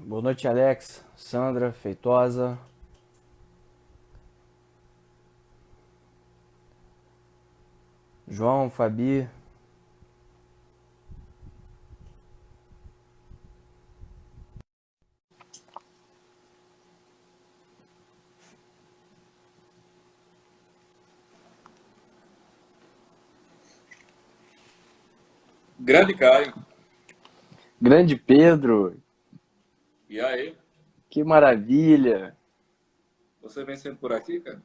Boa noite, Alex, Sandra, Feitosa, João, Fabi. Grande Caio. Grande Pedro, E aí? que maravilha! Você vem sempre por aqui, cara?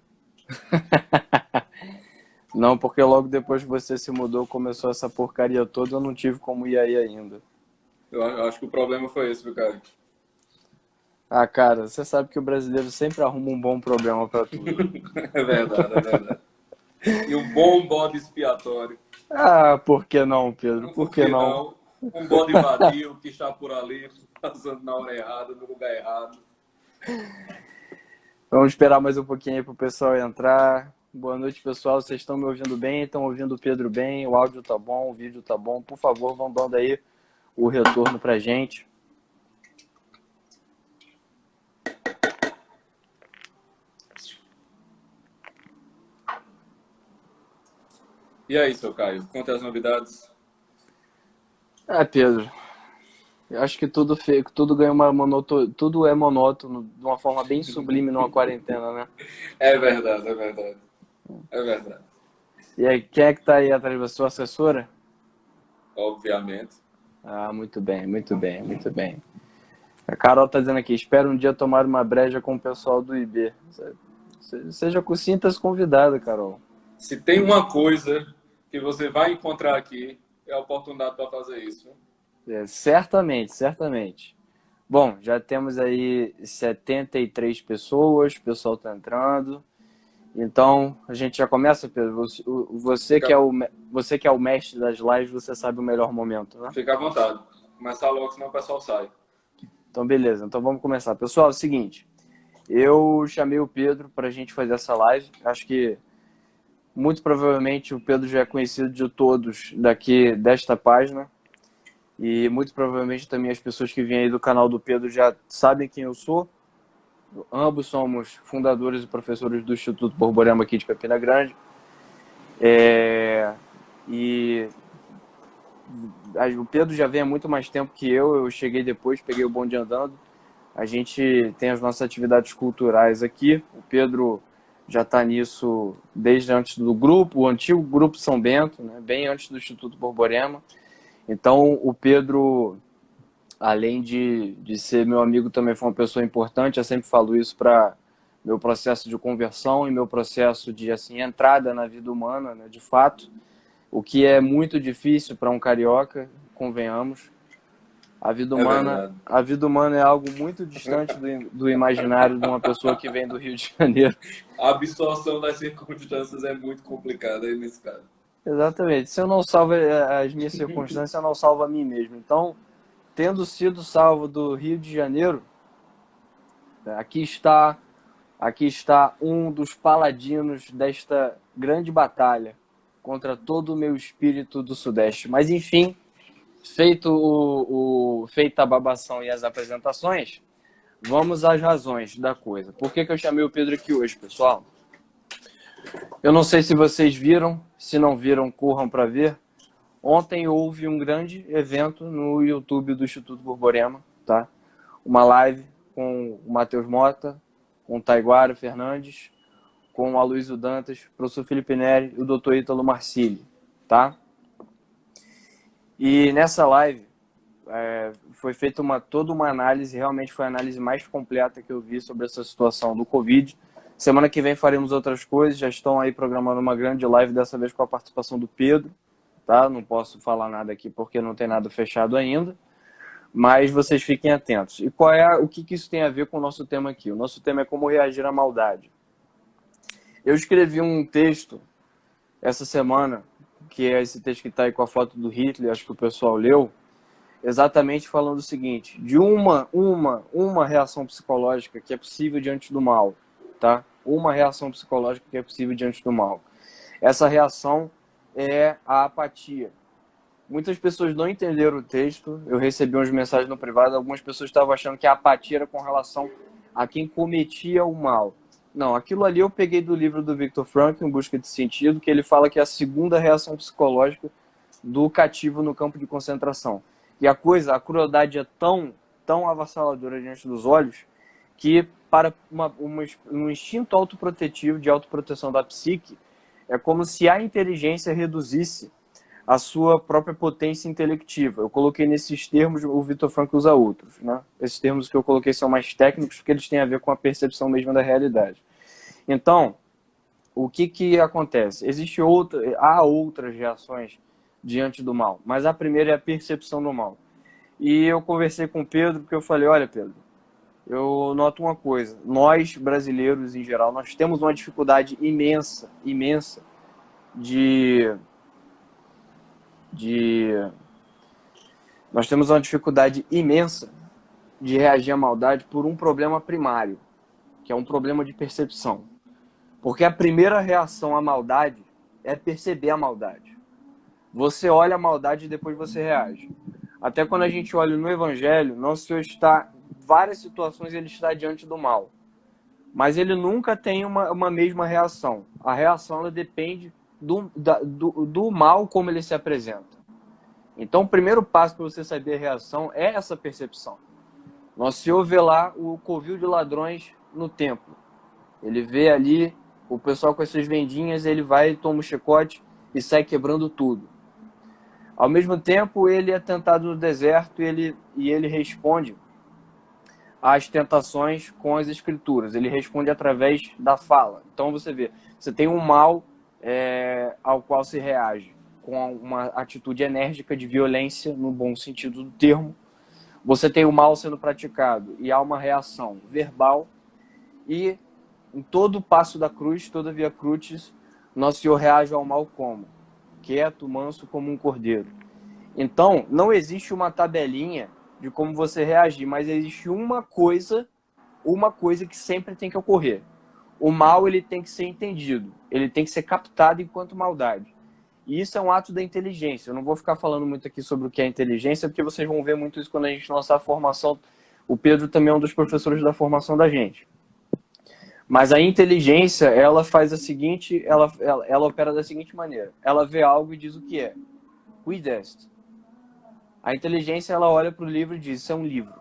Não, porque logo depois que você se mudou, começou essa porcaria toda, eu não tive como ir aí ainda. Eu acho que o problema foi esse, viu, Caio? Ah, cara, você sabe que o brasileiro sempre arruma um bom problema pra tudo. É verdade, é verdade. E um bom bode expiatório. Ah, por que não, Pedro? Por Por que que não? não? Um bode vadio que está por ali, passando na hora errada, no lugar errado. Vamos esperar mais um pouquinho aí pro pessoal entrar. Boa noite, pessoal. Vocês estão me ouvindo bem? Estão ouvindo o Pedro bem? O áudio tá bom, o vídeo tá bom? Por favor, vão dando aí o retorno pra gente. E aí, seu Caio? Conte as novidades. Ah, Pedro, eu acho que tudo ganha tudo é monótono de uma forma bem sublime numa quarentena, né? É verdade, é verdade. É verdade. E aí, quem é que tá aí atrás da sua assessora? Obviamente. Ah, muito bem, muito bem, muito bem. A Carol tá dizendo aqui, espero um dia tomar uma breja com o pessoal do IB. Sinta-se convidada, Carol. Se tem uma coisa que você vai encontrar aqui, é a oportunidade para fazer isso. É, certamente, certamente. Bom, já temos aí 73 pessoas, o pessoal tá entrando. Então, a gente já começa, Pedro. Fica, Você que é o mestre das lives, você sabe o melhor momento, né? fica à vontade. Começar logo, senão o pessoal sai. Então, beleza. Então, vamos começar. Pessoal, é o seguinte. Eu chamei o Pedro para a gente fazer essa live. Acho que, muito provavelmente, o Pedro já é conhecido de todos daqui desta página. E, muito provavelmente, também as pessoas que vêm aí do canal do Pedro já sabem quem eu sou. Ambos somos fundadores e professores do Instituto Borborema aqui de Campina Grande. E o Pedro já vem há muito mais tempo que eu cheguei depois, peguei o bonde andando. A gente tem as nossas atividades culturais aqui. O Pedro já está nisso desde antes do grupo, o antigo Grupo São Bento, né? Bem antes do Instituto Borborema. Então, o Pedro, além de ser meu amigo, também foi uma pessoa importante. Eu sempre falo isso para meu processo de conversão e meu processo de assim, entrada na vida humana, né? De fato. O que é muito difícil para um carioca, convenhamos. É verdade. A vida humana é algo muito distante do imaginário de uma pessoa que vem do Rio de Janeiro. A absorção das circunstâncias é muito complicada aí nesse caso. Exatamente. Se eu não salvo as minhas circunstâncias, eu não salvo a mim mesmo. Então, tendo sido salvo do Rio de Janeiro, aqui está, aqui está um dos paladinos desta grande batalha contra todo o meu espírito do Sudeste. Mas, enfim, feita a babação e as apresentações, vamos às razões da coisa. Por que eu chamei o Pedro aqui hoje, pessoal? Eu não sei se vocês viram, se não viram, corram para ver. Ontem houve um grande evento no YouTube do Instituto Borborema, tá? Uma live com o Matheus Mota, com o Taiguara Fernandes, com o Aloysio Dantas, o professor Felipe Neri e o Dr. Ítalo Marcilli, tá? E nessa live foi feita toda uma análise, realmente foi a análise mais completa que eu vi sobre essa situação do Covid. Semana que vem faremos outras coisas, já estão aí programando uma grande live, dessa vez com a participação do Pedro, tá? Não posso falar nada aqui porque não tem nada fechado ainda, mas vocês fiquem atentos. E o que isso tem a ver com o nosso tema aqui? O nosso tema é como reagir à maldade. Eu escrevi um texto essa semana, que é esse texto que está aí com a foto do Hitler, acho que o pessoal leu, exatamente falando o seguinte, de uma reação psicológica que é possível diante do mal, tá? Uma reação psicológica que é possível diante do mal. Essa reação é a apatia. Muitas pessoas não entenderam o texto. Eu recebi umas mensagens no privado. Algumas pessoas estavam achando que a apatia era com relação a quem cometia o mal. Não, aquilo ali eu peguei do livro do Viktor Frankl, Em Busca de Sentido, que ele fala que é a segunda reação psicológica do cativo no campo de concentração. E a crueldade é tão avassaladora diante dos olhos que, para um instinto autoprotetivo, de autoproteção da psique, é como se a inteligência reduzisse a sua própria potência intelectiva. Eu coloquei nesses termos, o Viktor Frankl usa outros, né? Esses termos que eu coloquei são mais técnicos, porque eles têm a ver com a percepção mesmo da realidade. Então, o que acontece? Há outras reações diante do mal, mas a primeira é a percepção do mal. E eu conversei com o Pedro, porque eu falei, olha, Pedro, eu noto uma coisa, nós, brasileiros em geral, nós temos uma dificuldade imensa nós temos uma dificuldade imensa de reagir à maldade por um problema primário, que é um problema de percepção. Porque a primeira reação à maldade é perceber a maldade. Você olha a maldade e depois você reage. Até quando a gente olha no Evangelho, Nosso Senhor está, em várias situações, ele está diante do mal. Mas ele nunca tem uma mesma reação. A reação ela depende do mal como ele se apresenta. Então, o primeiro passo para você saber a reação é essa percepção. Nosso Senhor vê lá o covil de ladrões no templo. Ele vê ali o pessoal com as suas vendinhas, ele vai, toma o chicote e sai quebrando tudo. Ao mesmo tempo, ele é tentado no deserto e ele responde às tentações com as escrituras. Ele responde através da fala. Então, você vê, você tem um mal ao qual se reage com uma atitude enérgica de violência, no bom sentido do termo. Você tem o mal sendo praticado e há uma reação verbal. E em todo o passo da cruz, toda via crucis, Nosso Senhor reage ao mal como? Quieto, manso como um cordeiro. Então, não existe uma tabelinha de como você reagir, mas existe uma coisa que sempre tem que ocorrer. O mal ele tem que ser entendido, ele tem que ser captado enquanto maldade. E isso é um ato da inteligência. Eu não vou ficar falando muito aqui sobre o que é inteligência, porque vocês vão ver muito isso quando a gente lançar a formação. O Pedro também é um dos professores da formação da gente. Mas a inteligência, ela faz a seguinte, ela opera da seguinte maneira. Ela vê algo e diz o que é. Quid est? A inteligência, ela olha para o livro e diz, isso é um livro.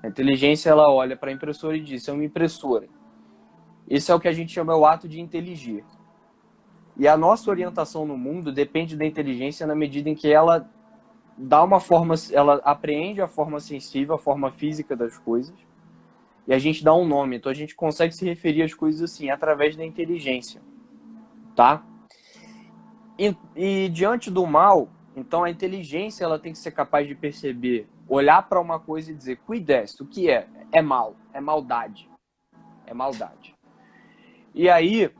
A inteligência, ela olha para a impressora e diz, isso é uma impressora. Esse é o que a gente chama o ato de inteligir. E a nossa orientação no mundo depende da inteligência na medida em que ela dá uma forma, ela apreende a forma sensível, a forma física das coisas, e a gente dá um nome. Então a gente consegue se referir às coisas assim, através da inteligência. Tá? E diante do mal, então a inteligência ela tem que ser capaz de perceber, olhar para uma coisa e dizer, quid est, o que é? É mal, é maldade. É maldade. E aí,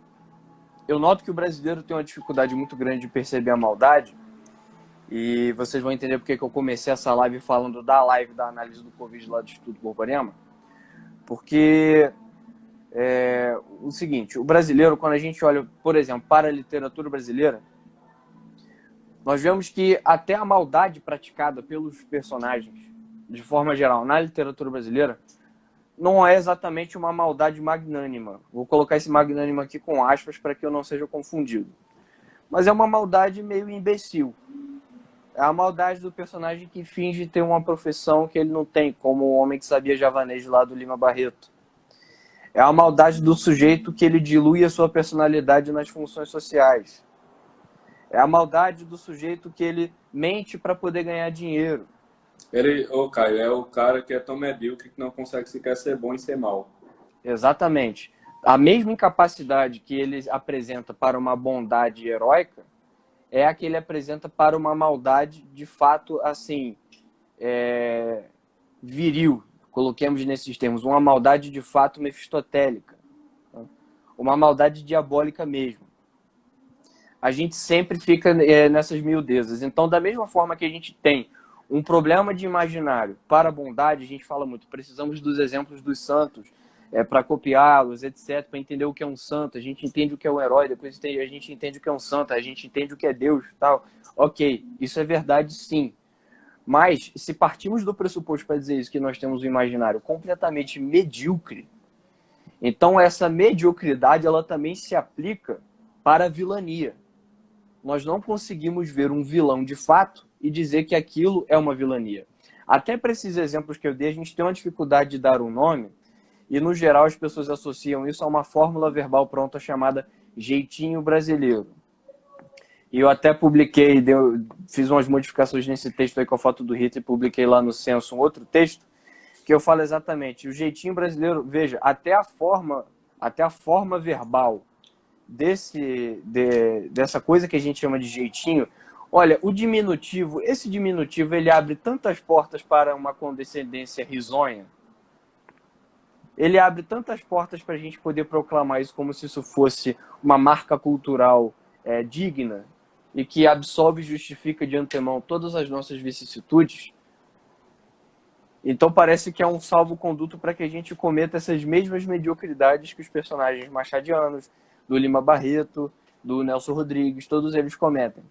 eu noto que o brasileiro tem uma dificuldade muito grande de perceber a maldade, e vocês vão entender porque que eu comecei essa live falando da live da análise do Covid lá do Instituto Borborema, porque o seguinte, o brasileiro, quando a gente olha, por exemplo, para a literatura brasileira, nós vemos que até a maldade praticada pelos personagens, de forma geral, na literatura brasileira, não é exatamente uma maldade magnânima. Vou colocar esse magnânimo aqui com aspas para que eu não seja confundido. Mas é uma maldade meio imbecil. É a maldade do personagem que finge ter uma profissão que ele não tem, como o homem que sabia javanês lá do Lima Barreto. É a maldade do sujeito que ele dilui a sua personalidade nas funções sociais. É a maldade do sujeito que ele mente para poder ganhar dinheiro. Caio, é o cara que é tão medíocre que não consegue sequer ser bom e ser mal. Exatamente. A mesma incapacidade que ele apresenta para uma bondade heróica é a que ele apresenta para uma maldade de fato, assim, viril. Coloquemos nesses termos, uma maldade de fato mefistotélica. Uma maldade diabólica mesmo. A gente sempre fica nessas miudezas. Então, da mesma forma que a gente tem um problema de imaginário para a bondade, a gente fala muito, precisamos dos exemplos dos santos, para copiá-los, etc., para entender o que é um santo. A gente entende o que é um herói, depois a gente entende o que é um santo, a gente entende o que é Deus, tal. Ok, isso é verdade, sim. Mas, se partimos do pressuposto para dizer isso, que nós temos um imaginário completamente medíocre, então essa mediocridade ela também se aplica para a vilania. Nós não conseguimos ver um vilão de fato e dizer que aquilo é uma vilania. Até para esses exemplos que eu dei, a gente tem uma dificuldade de dar um nome e, no geral, as pessoas associam isso a uma fórmula verbal pronta chamada jeitinho brasileiro. E eu até publiquei, fiz umas modificações nesse texto aí com a foto do Hitler e publiquei lá no Censo um outro texto que eu falo exatamente. O jeitinho brasileiro, veja, até a forma verbal dessa coisa que a gente chama de jeitinho, olha, o diminutivo, esse diminutivo, ele abre tantas portas para uma condescendência risonha, ele abre tantas portas para a gente poder proclamar isso como se isso fosse uma marca cultural digna e que absolve e justifica de antemão todas as nossas vicissitudes. Então parece que é um salvo-conduto para que a gente cometa essas mesmas mediocridades que os personagens machadianos, do Lima Barreto, do Nelson Rodrigues, todos eles cometem.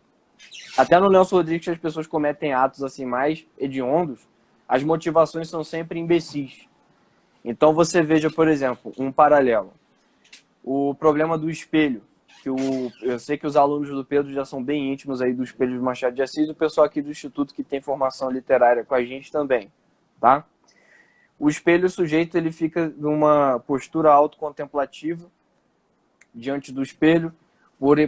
Até no Nelson Rodrigues as pessoas cometem atos assim mais hediondos, as motivações são sempre imbecis. Então você veja, por exemplo, um paralelo. O problema do espelho, que eu sei que os alunos do Pedro já são bem íntimos aí do Espelho de Machado de Assis, e o pessoal aqui do Instituto que tem formação literária com a gente também, tá? O espelho, o sujeito, ele fica numa postura autocontemplativa diante do espelho,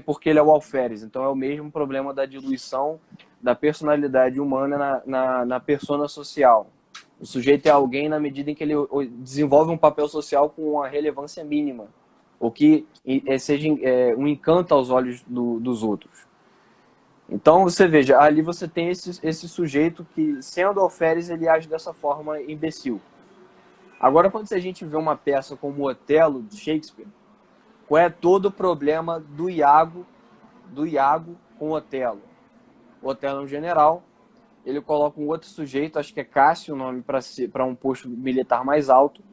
porque ele é o alferes. Então é o mesmo problema da diluição da personalidade humana na persona social. O sujeito é alguém na medida em que ele desenvolve um papel social com uma relevância mínima, o que seja um encanto aos olhos dos outros. Então você veja, ali você tem esse sujeito que, sendo alferes, ele age dessa forma imbecil. Agora, quando a gente vê uma peça como Otelo, de Shakespeare, qual é todo o problema do Iago com Otelo? O Otelo é um general, ele coloca um outro sujeito, acho que é Cássio o nome, para um posto militar mais alto,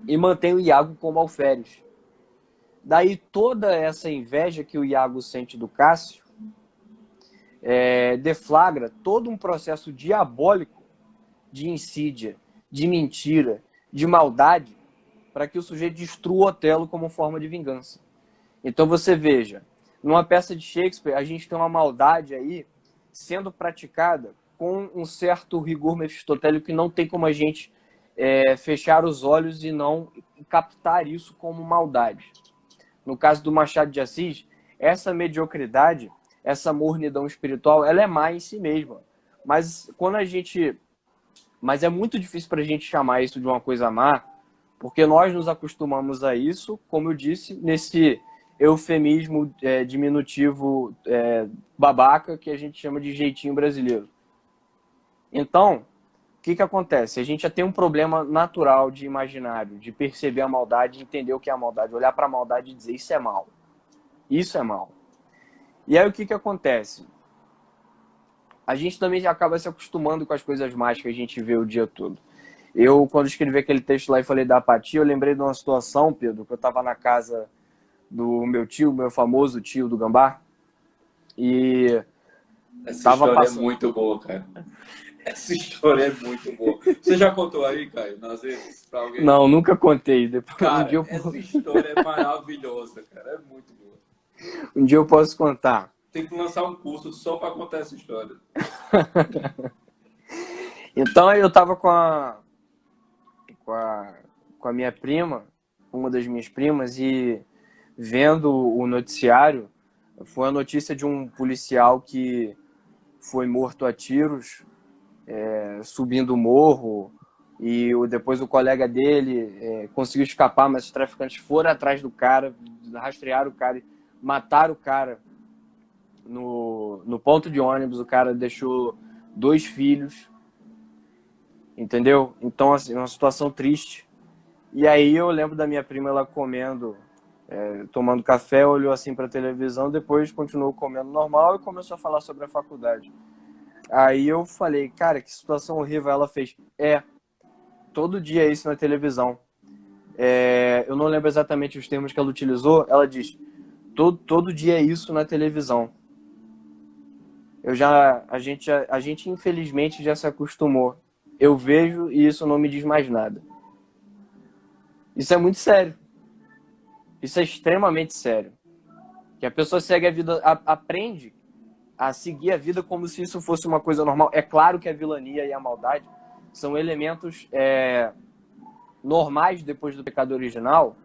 e mantém o Iago como alferes. Daí toda essa inveja que o Iago sente do Cássio deflagra todo um processo diabólico de insídia, de mentira, de maldade, para que o sujeito destrua o Otelo como forma de vingança. Então você veja, numa peça de Shakespeare, a gente tem uma maldade aí sendo praticada com um certo rigor mefistotélico que não tem como a gente fechar os olhos e não captar isso como maldade. No caso do Machado de Assis, essa mediocridade, essa mornidão espiritual, ela é má em si mesma. Mas é muito difícil para a gente chamar isso de uma coisa má, porque nós nos acostumamos a isso, como eu disse, nesse eufemismo diminutivo babaca que a gente chama de jeitinho brasileiro. Então, o que acontece? A gente já tem um problema natural de imaginário, de perceber a maldade, entender o que é a maldade, olhar para a maldade e dizer isso é mal. Isso é mal. E aí o que acontece? A gente também já acaba se acostumando com as coisas más que a gente vê o dia todo. Eu, quando escrevi aquele texto lá e falei da apatia, eu lembrei de uma situação, Pedro, que eu estava na casa do meu tio, meu famoso tio do Gambá, e essa história é muito boa, cara. Essa história é muito boa. Você já contou aí, Caio, nas vezes, pra alguém? Não, nunca contei. Depois, cara, essa história é maravilhosa, cara. É muito boa. Um dia eu posso contar. Tem que lançar um curso só para contar essa história. Então eu estava com a minha prima, uma das minhas primas, e vendo o noticiário, foi a notícia de um policial que foi morto a tiros, subindo o morro, e depois o colega dele conseguiu escapar, mas os traficantes foram atrás do cara, rastrearam o cara, mataram o cara no ponto de ônibus. O cara deixou 2 filhos, entendeu? Então, assim, uma situação triste. E aí eu lembro da minha prima, ela comendo, tomando café, olhou assim para a televisão, depois continuou comendo normal e começou a falar sobre a faculdade. Aí eu falei, cara, que situação horrível. Ela fez, todo dia é isso na televisão. eu não lembro exatamente os termos que ela utilizou, ela diz, todo dia é isso na televisão. A gente infelizmente já se acostumou. Eu vejo e isso não me diz mais nada. Isso é muito sério. Isso é extremamente sério. Que a pessoa segue a vida, aprende a seguir a vida como se isso fosse uma coisa normal. É claro que a vilania e a maldade são elementos normais depois do pecado original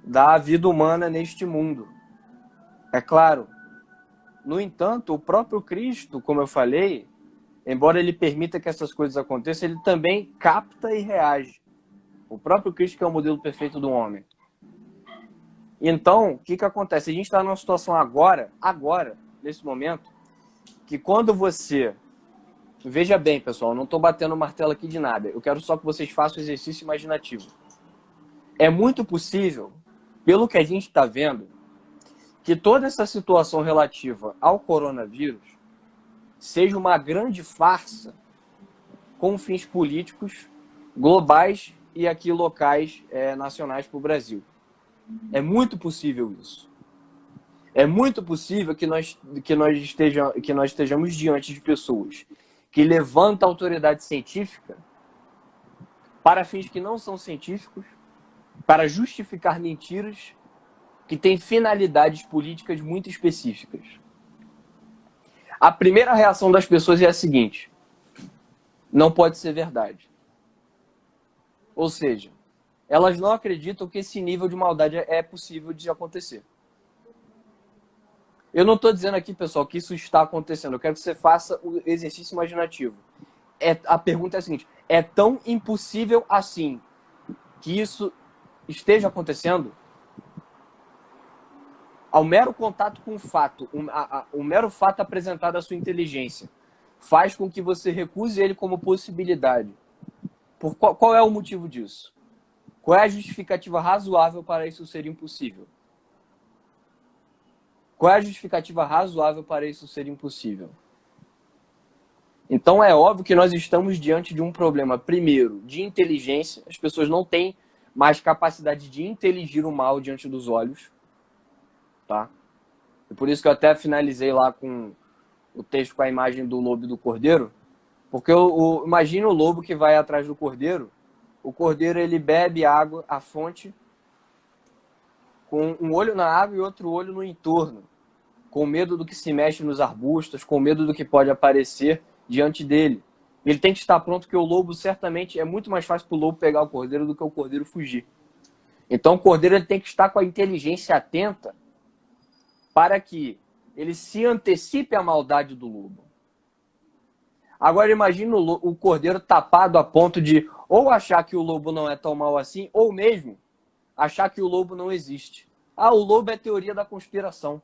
da vida humana neste mundo. É claro. No entanto, o próprio Cristo, como eu falei, embora ele permita que essas coisas aconteçam, ele também capta e reage. O próprio Cristo que é o modelo perfeito do homem. Então, o que acontece? A gente está numa situação agora, nesse momento, que quando você... Veja bem, pessoal, não estou batendo o martelo aqui de nada. Eu quero só que vocês façam o exercício imaginativo. É muito possível, pelo que a gente está vendo, que toda essa situação relativa ao coronavírus seja uma grande farsa com fins políticos globais e aqui locais, nacionais para o Brasil. É muito possível isso. É muito possível que nós estejamos diante de pessoas que levantam a autoridade científica para fins que não são científicos, para justificar mentiras que têm finalidades políticas muito específicas. A primeira reação das pessoas é a seguinte: não pode ser verdade. Ou seja, elas não acreditam que esse nível de maldade é possível de acontecer. Eu não estou dizendo aqui, pessoal, que isso está acontecendo. Eu quero que você faça o exercício imaginativo. A pergunta é a seguinte: é tão impossível assim que isso esteja acontecendo? Ao mero contato com o fato, o mero fato apresentado à sua inteligência, faz com que você recuse ele como possibilidade. Qual é o motivo disso? Qual é a justificativa razoável para isso ser impossível? Qual é a justificativa razoável para isso ser impossível? Então é óbvio que nós estamos diante de um problema, primeiro, de inteligência. As pessoas não têm mais capacidade de inteligir o mal diante dos olhos. Tá? E por isso que eu até finalizei lá com o texto com a imagem do lobo e do cordeiro. Porque imagina o lobo que vai atrás do cordeiro. O cordeiro ele bebe água, a fonte, com um olho na água e outro olho no entorno, com medo do que se mexe nos arbustos, com medo do que pode aparecer diante dele. Ele tem que estar pronto, porque o lobo certamente é muito mais fácil para o lobo pegar o cordeiro do que o cordeiro fugir. Então o cordeiro ele tem que estar com a inteligência atenta para que ele se antecipe à maldade do lobo. Agora imagina o cordeiro tapado a ponto de ou achar que o lobo não é tão mau assim, ou mesmo achar que o lobo não existe. O lobo é teoria da conspiração.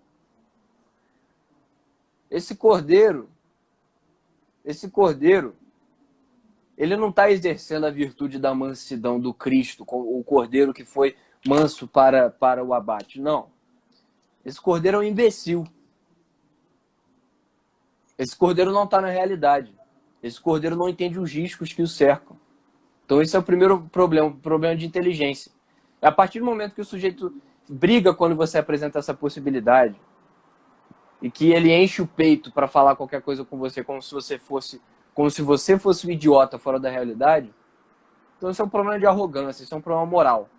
Esse cordeiro, ele não está exercendo a virtude da mansidão do Cristo, o cordeiro que foi manso para o abate. Não. Esse cordeiro é um imbecil. Esse cordeiro não está na realidade. Esse cordeiro não entende os riscos que o cercam. Então esse é o primeiro problema, o problema de inteligência. A partir do momento que o sujeito briga quando você apresenta essa possibilidade e que ele enche o peito para falar qualquer coisa com você como se você fosse um idiota fora da realidade, então esse é um problema de arrogância, esse é um problema moral.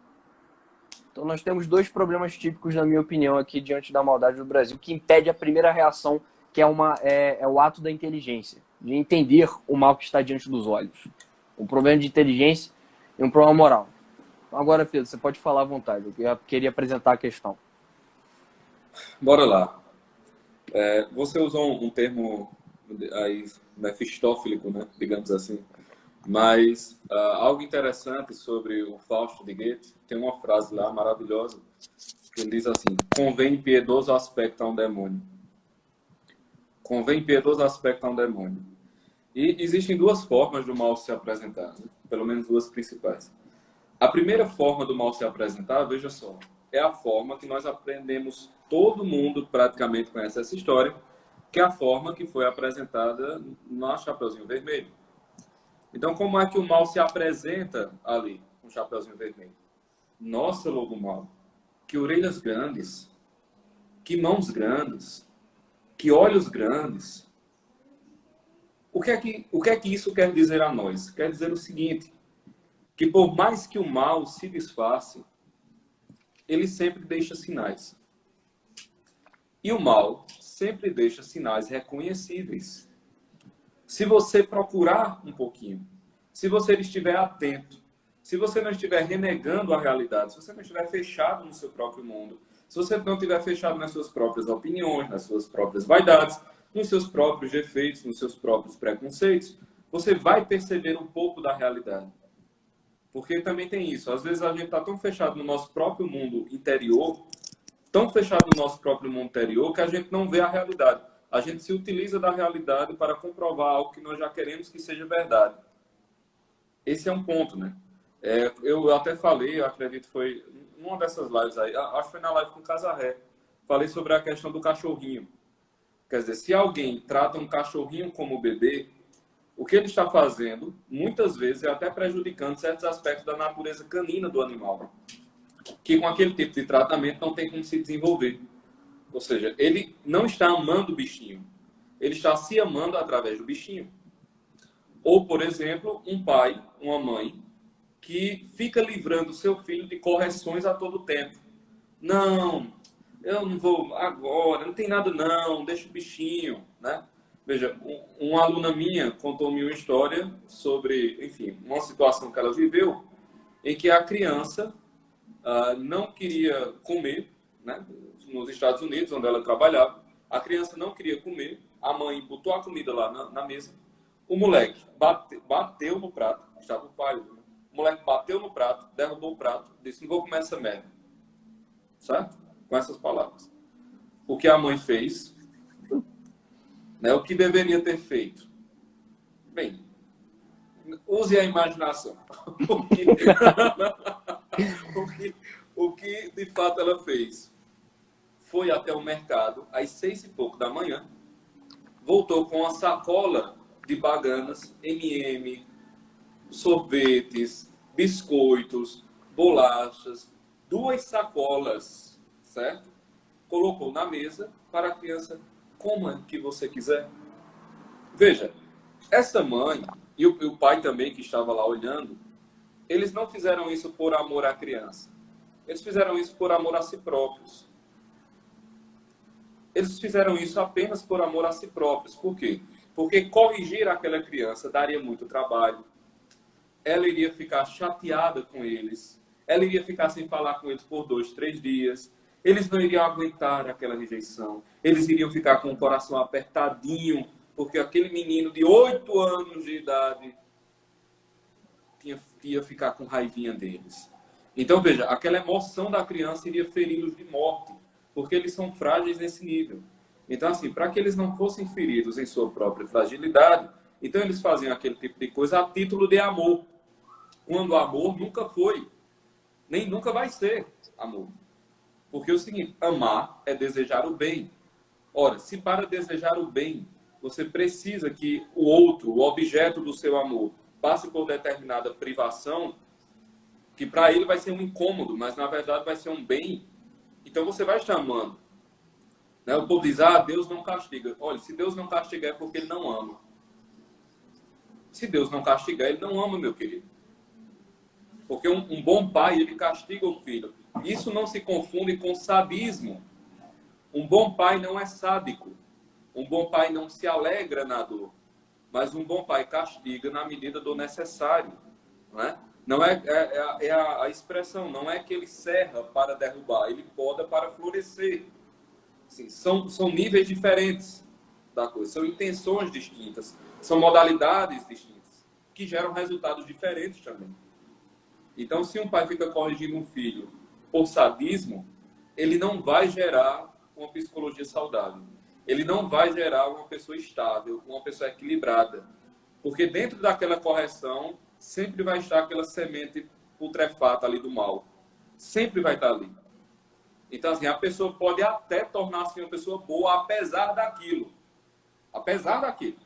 Então nós temos dois problemas típicos, na minha opinião, aqui diante da maldade do Brasil, que impede a primeira reação, que é o ato da inteligência, de entender o mal que está diante dos olhos. Um problema de inteligência e um problema moral. Então, agora, Pedro, você pode falar à vontade. Eu queria apresentar a questão. Bora lá. Você usou um termo aí mefistófilico, né? Digamos assim. Mas algo interessante sobre o Fausto de Goethe, tem uma frase lá maravilhosa, que ele diz assim: convém piedoso aspecto a um demônio. Convém piedoso aspecto a um demônio. E existem duas formas do mal se apresentar, né? Pelo menos duas principais. A primeira forma do mal se apresentar, veja só, é a forma que nós aprendemos, todo mundo praticamente conhece essa história, que é a forma que foi apresentada no Chapeuzinho Vermelho. Então, como é que o mal se apresenta ali, no Chapeuzinho Vermelho? Nossa, lobo mau, que orelhas grandes, que mãos grandes, que olhos grandes. O que é que isso quer dizer a nós? Quer dizer o seguinte, que por mais que o mal se disfarce, ele sempre deixa sinais. E o mal sempre deixa sinais reconhecíveis. Se você procurar um pouquinho, se você estiver atento, se você não estiver renegando a realidade, se você não estiver fechado no seu próprio mundo, se você não estiver fechado nas suas próprias opiniões, nas suas próprias vaidades, nos seus próprios defeitos, nos seus próprios preconceitos, você vai perceber um pouco da realidade. Porque também tem isso. Às vezes a gente está tão fechado no nosso próprio mundo interior, tão fechado no nosso próprio mundo interior, que a gente não vê a realidade. A gente se utiliza da realidade para comprovar algo que nós já queremos que seja verdade. Esse é um ponto, né? Eu até falei, eu acredito que foi numa dessas lives aí, acho que foi na live com o Casarré, falei sobre a questão do cachorrinho. Quer dizer, se alguém trata um cachorrinho como bebê, o que ele está fazendo, muitas vezes, é até prejudicando certos aspectos da natureza canina do animal, que com aquele tipo de tratamento não tem como se desenvolver. Ou seja, ele não está amando o bichinho, ele está se amando através do bichinho. Ou, por exemplo, um pai, uma mãe, que fica livrando seu filho de correções a todo tempo. Não, eu não vou agora, não tem nada não, deixa o bichinho, né? Veja, uma aluna minha contou-me uma história sobre, enfim, uma situação que ela viveu, em que a criança não queria comer, né? Nos Estados Unidos, onde ela trabalhava, a criança não queria comer, a mãe botou a comida lá na mesa, o moleque bateu no prato, estava o pai, o moleque bateu no prato, derrubou o prato, disse, não vou comer essa merda. Certo? Com essas palavras. O que a mãe fez, né? O que deveria ter feito? Bem, use a imaginação. O que de fato ela fez? Foi até o mercado às 6h pouco da manhã, voltou com uma sacola de baganas, M&M, sorvetes, biscoitos, bolachas, 2 sacolas, certo? Colocou na mesa para a criança, coma o que você quiser. Veja, essa mãe e o pai também que estava lá olhando, eles não fizeram isso por amor à criança. Eles fizeram isso por amor a si próprios. Eles fizeram isso apenas por amor a si próprios. Por quê? Porque corrigir aquela criança daria muito trabalho. Ela iria ficar chateada com eles. Ela iria ficar sem falar com eles por 2, 3 dias. Eles não iriam aguentar aquela rejeição. Eles iriam ficar com o coração apertadinho, porque aquele menino de 8 anos de idade ia ficar com raivinha deles. Então, veja, aquela emoção da criança iria feri-los de morte, porque eles são frágeis nesse nível. Então, assim, para que eles não fossem feridos em sua própria fragilidade, então eles faziam aquele tipo de coisa a título de amor. Quando o amor nunca foi, nem nunca vai ser amor. Porque é o seguinte, amar é desejar o bem. Ora, se para desejar o bem, você precisa que o outro, o objeto do seu amor, passe por determinada privação, que para ele vai ser um incômodo, mas na verdade vai ser um bem, então você vai estar amando. Né? O povo diz, Deus não castiga. Olha, se Deus não castiga é porque ele não ama. Se Deus não castigar, ele não ama, meu querido. Porque um bom pai, ele castiga o filho. Isso não se confunde com sadismo. Um bom pai não é sádico. Um bom pai não se alegra na dor. Mas um bom pai castiga na medida do necessário. Não é? Não é a expressão, não é que ele serra para derrubar, ele poda para florescer. Assim, são níveis diferentes da coisa, são intenções distintas, são modalidades distintas, que geram resultados diferentes também. Então, se um pai fica corrigindo um filho por sadismo, ele não vai gerar uma psicologia saudável. Ele não vai gerar uma pessoa estável, uma pessoa equilibrada. Porque dentro daquela correção, sempre vai estar aquela semente putrefata ali do mal. Sempre vai estar ali. Então, assim, a pessoa pode até tornar-se uma pessoa boa, apesar daquilo. Apesar daquilo.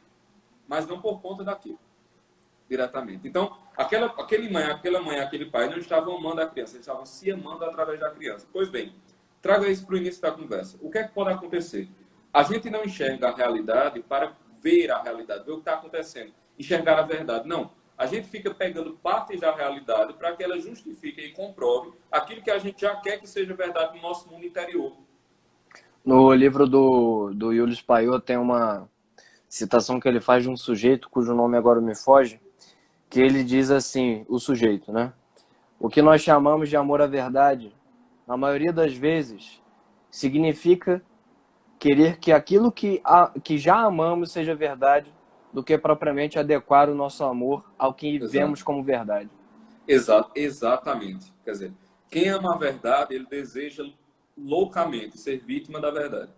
Mas não por conta daquilo. Diretamente. Então, Aquela mãe, aquele pai não estavam amando a criança, eles estavam se amando através da criança. Pois bem, traga isso para o início da conversa. O que é que pode acontecer? A gente não enxerga a realidade para ver a realidade, ver o que está acontecendo, enxergar a verdade. Não. A gente fica pegando partes da realidade para que ela justifique e comprove aquilo que a gente já quer que seja verdade no nosso mundo interior. No livro do Julius Paiô tem uma citação que ele faz de um sujeito, cujo nome agora me foge, que ele diz assim, o sujeito, né? O que nós chamamos de amor à verdade, na maioria das vezes, significa querer que aquilo que já amamos seja verdade, do que propriamente adequar o nosso amor ao que vemos como verdade. Exatamente. Quer dizer, quem ama a verdade, ele deseja loucamente ser vítima da verdade.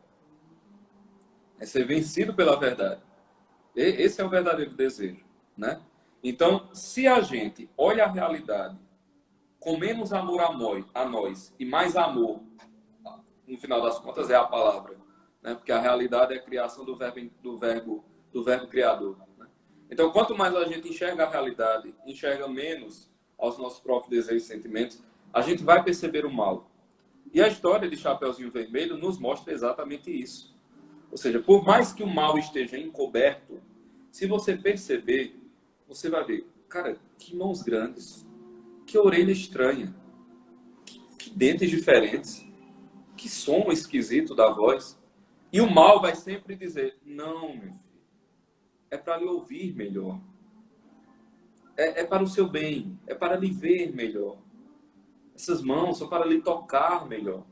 É ser vencido pela verdade. Esse é o verdadeiro desejo, né? Então, se a gente olha a realidade com menos amor a nós e mais amor, no final das contas é a palavra, né? Porque a realidade é a criação do verbo criador, né? Então, quanto mais a gente enxerga a realidade, enxerga menos aos nossos próprios desejos e sentimentos, a gente vai perceber o mal. E a história de Chapeuzinho Vermelho nos mostra exatamente isso. Ou seja, por mais que o mal esteja encoberto, se você perceber, você vai ver, cara, que mãos grandes, que orelha estranha, que dentes diferentes, que som esquisito da voz. E o mal vai sempre dizer, não, meu filho, é para lhe ouvir melhor. É para o seu bem, é para lhe ver melhor. Essas mãos são para lhe tocar melhor.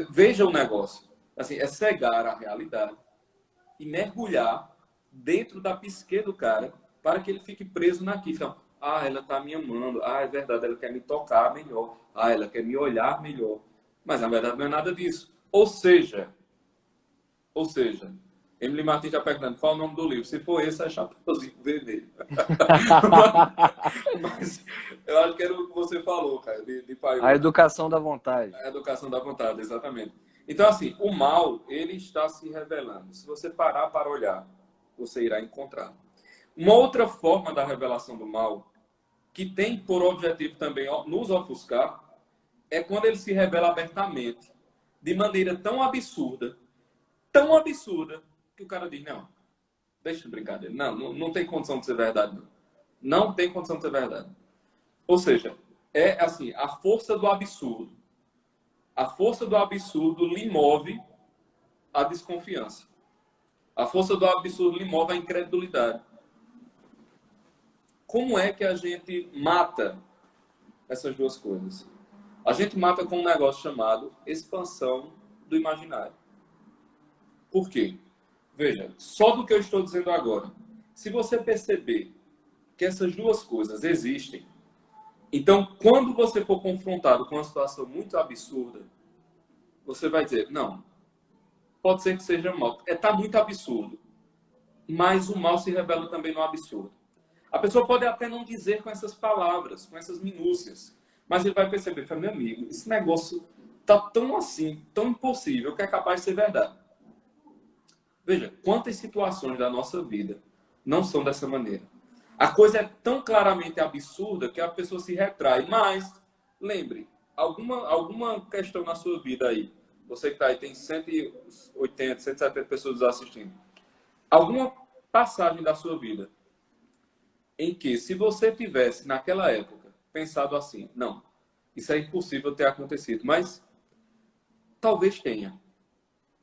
Veja o negócio. Assim, é cegar a realidade e mergulhar dentro da psique do cara para que ele fique preso naquilo. Então, ela está me amando. É verdade, ela quer me tocar melhor. Ela quer me olhar melhor. Mas, na verdade, não é nada disso. Ou seja, Emily Martins está perguntando qual é o nome do livro. Se for esse, é Chapeuzinho Vermelho. Mas eu acho que era o que você falou, cara, de Paiô. A educação da vontade. A educação da vontade, exatamente. Então, assim, o mal, ele está se revelando. Se você parar para olhar, você irá encontrar. Uma outra forma da revelação do mal, que tem por objetivo também nos ofuscar, é quando ele se revela abertamente, de maneira tão absurda, que o cara diz, não, deixa de brincadeira. Não tem condição de ser verdade. Não tem condição de ser verdade. Ou seja, é assim, a força do absurdo. A força do absurdo lhe move a desconfiança. A força do absurdo lhe move a incredulidade. Como é que a gente mata essas duas coisas? A gente mata com um negócio chamado expansão do imaginário. Por quê? Veja, só do que eu estou dizendo agora, se você perceber que essas duas coisas existem, então, quando você for confrontado com uma situação muito absurda, você vai dizer, não, pode ser que seja mal. Está muito absurdo. Mas o mal se revela também no absurdo. A pessoa pode até não dizer com essas palavras, com essas minúcias, mas ele vai perceber, fala, meu amigo, esse negócio está tão assim, tão impossível, que é capaz de ser verdade. Veja, quantas situações da nossa vida não são dessa maneira. A coisa é tão claramente absurda que a pessoa se retrai. Mas, lembre, alguma questão na sua vida aí, você que está aí, tem 180, 170 pessoas assistindo. Alguma passagem da sua vida em que, se você tivesse, naquela época, pensado assim, não, isso é impossível ter acontecido, mas talvez tenha.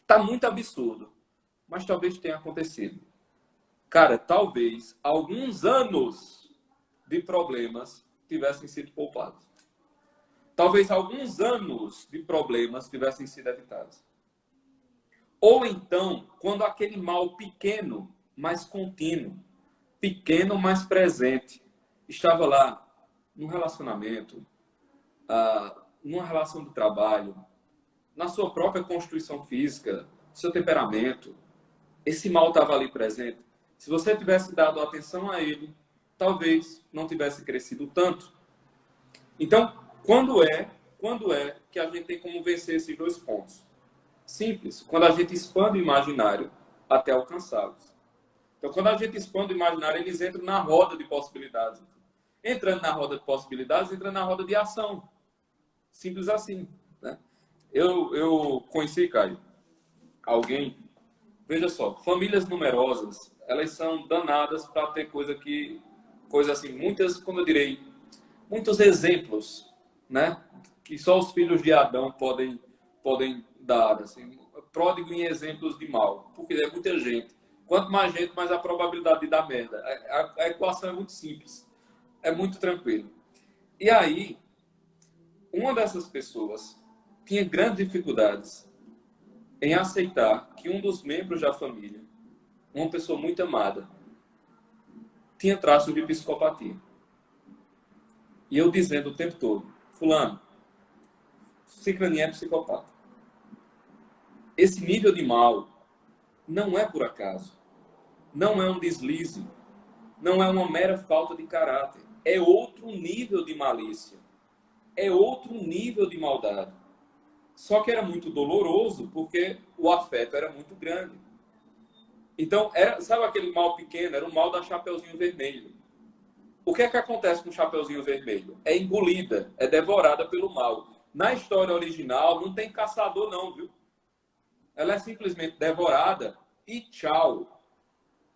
Está muito absurdo, mas talvez tenha acontecido. Cara, talvez alguns anos de problemas tivessem sido poupados. Talvez alguns anos de problemas tivessem sido evitados. Ou então, quando aquele mal pequeno, mas contínuo, pequeno, mas presente, estava lá num relacionamento, numa relação de trabalho, na sua própria constituição física, seu temperamento, esse mal estava ali presente. Se você tivesse dado atenção a ele, talvez não tivesse crescido tanto. Então, quando é que a gente tem como vencer esses dois pontos? Simples, quando a gente expande o imaginário até alcançá-los. Então, quando a gente expande o imaginário, eles entram na roda de possibilidades. Entrando na roda de possibilidades, entra na roda de ação. Simples assim, né? Eu conheci, Caio, alguém... Veja só, famílias numerosas, elas são danadas para ter coisa assim, muitas, como eu direi, muitos exemplos, né? Que só os filhos de Adão podem dar, assim, pródigo em exemplos de mal, porque é muita gente. Quanto mais gente, mais a probabilidade de dar merda. A equação é muito simples, é muito tranquilo. E aí, uma dessas pessoas tinha grandes dificuldades em aceitar que um dos membros da família, uma pessoa muito amada, tinha traços de psicopatia. E eu dizendo o tempo todo, fulano, ciclaninho é psicopata. Esse nível de mal não é por acaso, não é um deslize, não é uma mera falta de caráter, é outro nível de malícia, é outro nível de maldade. Só que era muito doloroso porque o afeto era muito grande. Então, sabe aquele mal pequeno? Era o mal da Chapeuzinho Vermelho. O que é que acontece com o Chapeuzinho Vermelho? É engolida, é devorada pelo mal. Na história original, não tem caçador não, viu? Ela é simplesmente devorada e tchau.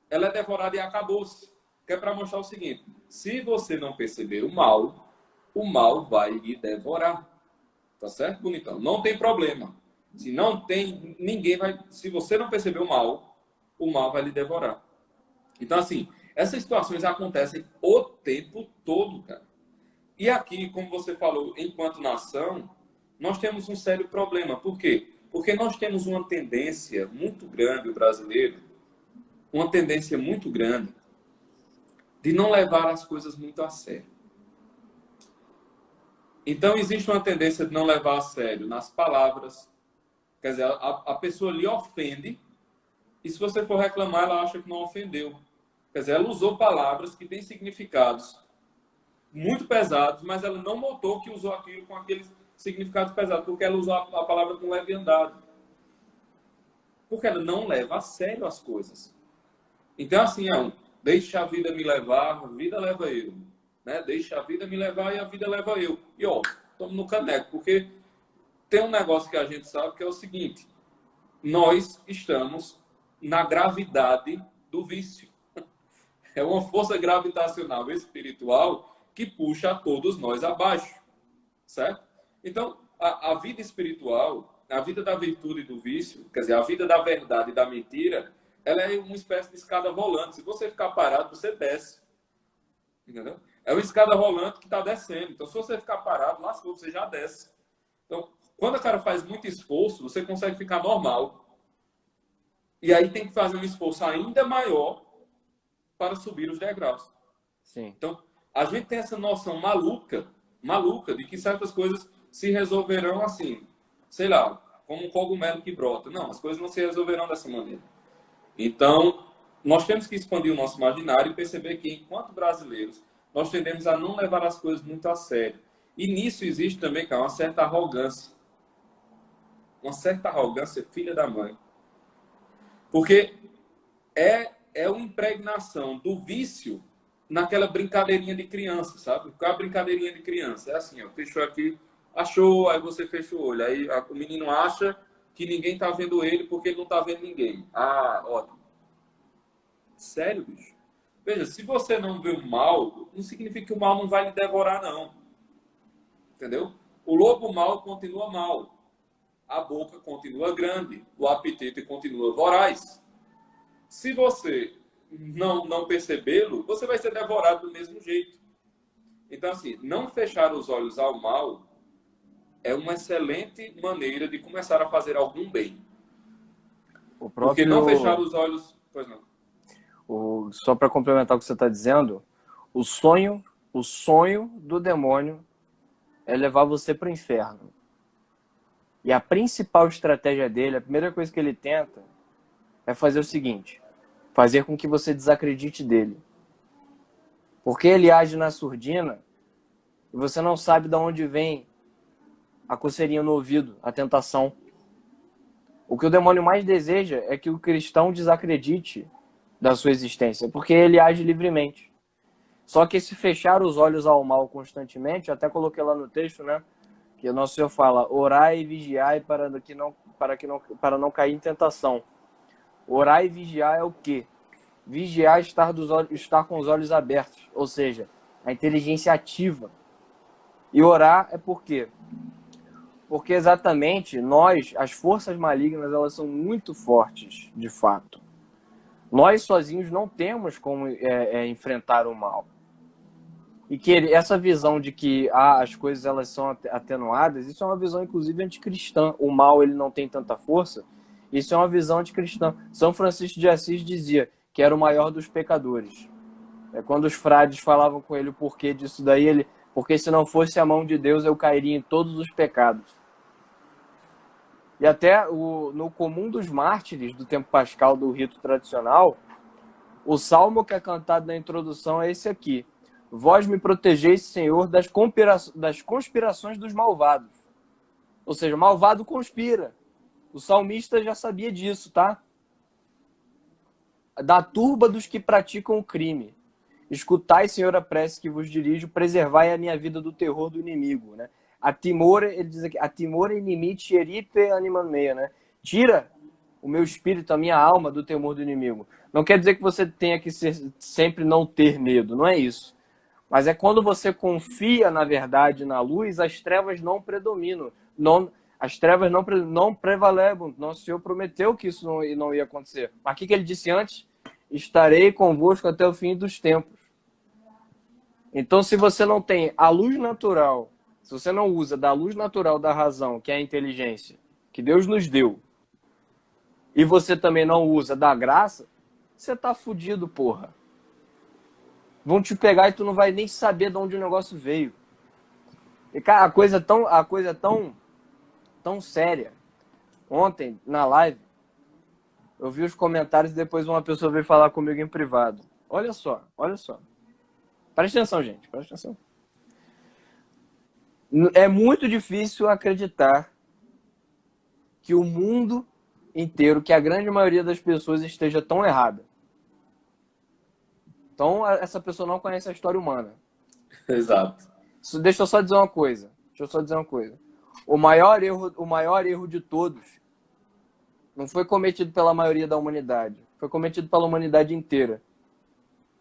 Ela é devorada e acabou-se. Que é para mostrar o seguinte, se você não perceber o mal vai lhe devorar. Tá certo, bonitão? Não tem problema. Se não tem, ninguém vai... Se você não perceber o mal vai lhe devorar. Então, assim, essas situações acontecem o tempo todo, cara. E aqui, como você falou, enquanto nação, nós temos um sério problema. Por quê? Porque nós temos uma tendência muito grande, o brasileiro, uma tendência muito grande de não levar as coisas muito a sério. Então, existe uma tendência de não levar a sério nas palavras. Quer dizer, a pessoa lhe ofende e se você for reclamar, ela acha que não ofendeu. Quer dizer, ela usou palavras que têm significados muito pesados, mas ela não notou que usou aquilo com aqueles significados pesados, porque ela usou a palavra com leviandade. Porque ela não leva a sério as coisas. Então, assim, deixa a vida me levar, a vida leva eu. Né? Deixa a vida me levar e a vida leva eu. E, ó, estamos no caneco, porque tem um negócio que a gente sabe que é o seguinte, nós estamos na gravidade do vício. É uma força gravitacional espiritual que puxa a todos nós abaixo, certo? Então, a vida espiritual, a vida da virtude e do vício, quer dizer, a vida da verdade e da mentira, ela é uma espécie de escada rolante. Se você ficar parado, você desce. Entendeu? É uma escada rolante que está descendo. Então, se você ficar parado, lascou, você já desce. Então, quando o cara faz muito esforço, você consegue ficar normal. E aí tem que fazer um esforço ainda maior para subir os degraus. Sim. Então, a gente tem essa noção maluca, de que certas coisas se resolverão assim. Sei lá, como um cogumelo que brota. Não, as coisas não se resolverão dessa maneira. Então, nós temos que expandir o nosso imaginário e perceber que, enquanto brasileiros, nós tendemos a não levar as coisas muito a sério. E nisso existe também, cara, uma certa arrogância. Uma certa arrogância filha da mãe. Porque é uma impregnação do vício naquela brincadeirinha de criança, sabe? Qual é a brincadeirinha de criança? É assim, ó, fechou aqui, achou, aí você fecha o olho. Aí o menino acha que ninguém tá vendo ele porque ele não tá vendo ninguém. Ah, ótimo. Sério, bicho? Veja, se você não vê o mal, não significa que o mal não vai lhe devorar, não. Entendeu? O lobo mau continua mau. A boca continua grande. O apetite continua voraz. Se você não percebê-lo, você vai ser devorado do mesmo jeito. Então, assim, não fechar os olhos ao mal é uma excelente maneira de começar a fazer algum bem. Porque não fechar os olhos... Pois não. Só para complementar o que você está dizendo, o sonho do demônio é levar você para o inferno. E a principal estratégia dele, a primeira coisa que ele tenta é fazer o seguinte, fazer com que você desacredite dele. Porque ele age na surdina e você não sabe de onde vem a coceirinha no ouvido, a tentação. O que o demônio mais deseja é que o cristão desacredite da sua existência, porque ele age livremente. Só que se fechar os olhos ao mal constantemente, eu até coloquei lá no texto, né? Que o nosso Senhor fala: orai e vigiai para não cair em tentação. Orar e vigiar é o quê? Vigiar é estar com os olhos abertos, ou seja, a inteligência ativa. E orar é por quê? Porque exatamente nós, as forças malignas, elas são muito fortes, de fato. Nós sozinhos não temos como enfrentar o mal. E que essa visão de que as coisas elas são atenuadas, isso é uma visão inclusive anticristã. O mal ele não tem tanta força. Isso é uma visão anticristã. São Francisco de Assis dizia que era o maior dos pecadores. Quando os frades falavam com ele o porquê disso daí, porque se não fosse a mão de Deus eu cairia em todos os pecados. E até no comum dos mártires do tempo pascal do rito tradicional, o salmo que é cantado na introdução é esse aqui: vós me protegeis, Senhor, das conspirações dos malvados. Ou seja, o malvado conspira. O salmista já sabia disso, tá? Da turba dos que praticam o crime. Escutai, Senhor, a prece que vos dirijo, preservai a minha vida do terror do inimigo, né? A timore, ele diz aqui, a timore inimite eripe animam mea, né? Tira o meu espírito, a minha alma do temor do inimigo. Não quer dizer que você tenha que sempre não ter medo, não é isso. Mas é quando você confia, na verdade, na luz, as trevas não predominam. As trevas não prevalecem. Nosso Senhor prometeu que isso não ia acontecer. Mas o que ele disse antes? Estarei convosco até o fim dos tempos. Então, se você não tem a luz natural, se você não usa da luz natural da razão, que é a inteligência, que Deus nos deu, e você também não usa da graça, você tá fudido, porra. Vão te pegar e tu não vai nem saber de onde o negócio veio. E, cara, a coisa é tão séria. Ontem, na live, eu vi os comentários e depois uma pessoa veio falar comigo em privado. Olha só. Presta atenção, gente. Presta atenção. É muito difícil acreditar que o mundo inteiro, que a grande maioria das pessoas esteja tão errada. Então, essa pessoa não conhece a história humana. Exato. Deixa eu só dizer uma coisa. O maior erro de todos não foi cometido pela maioria da humanidade. Foi cometido pela humanidade inteira.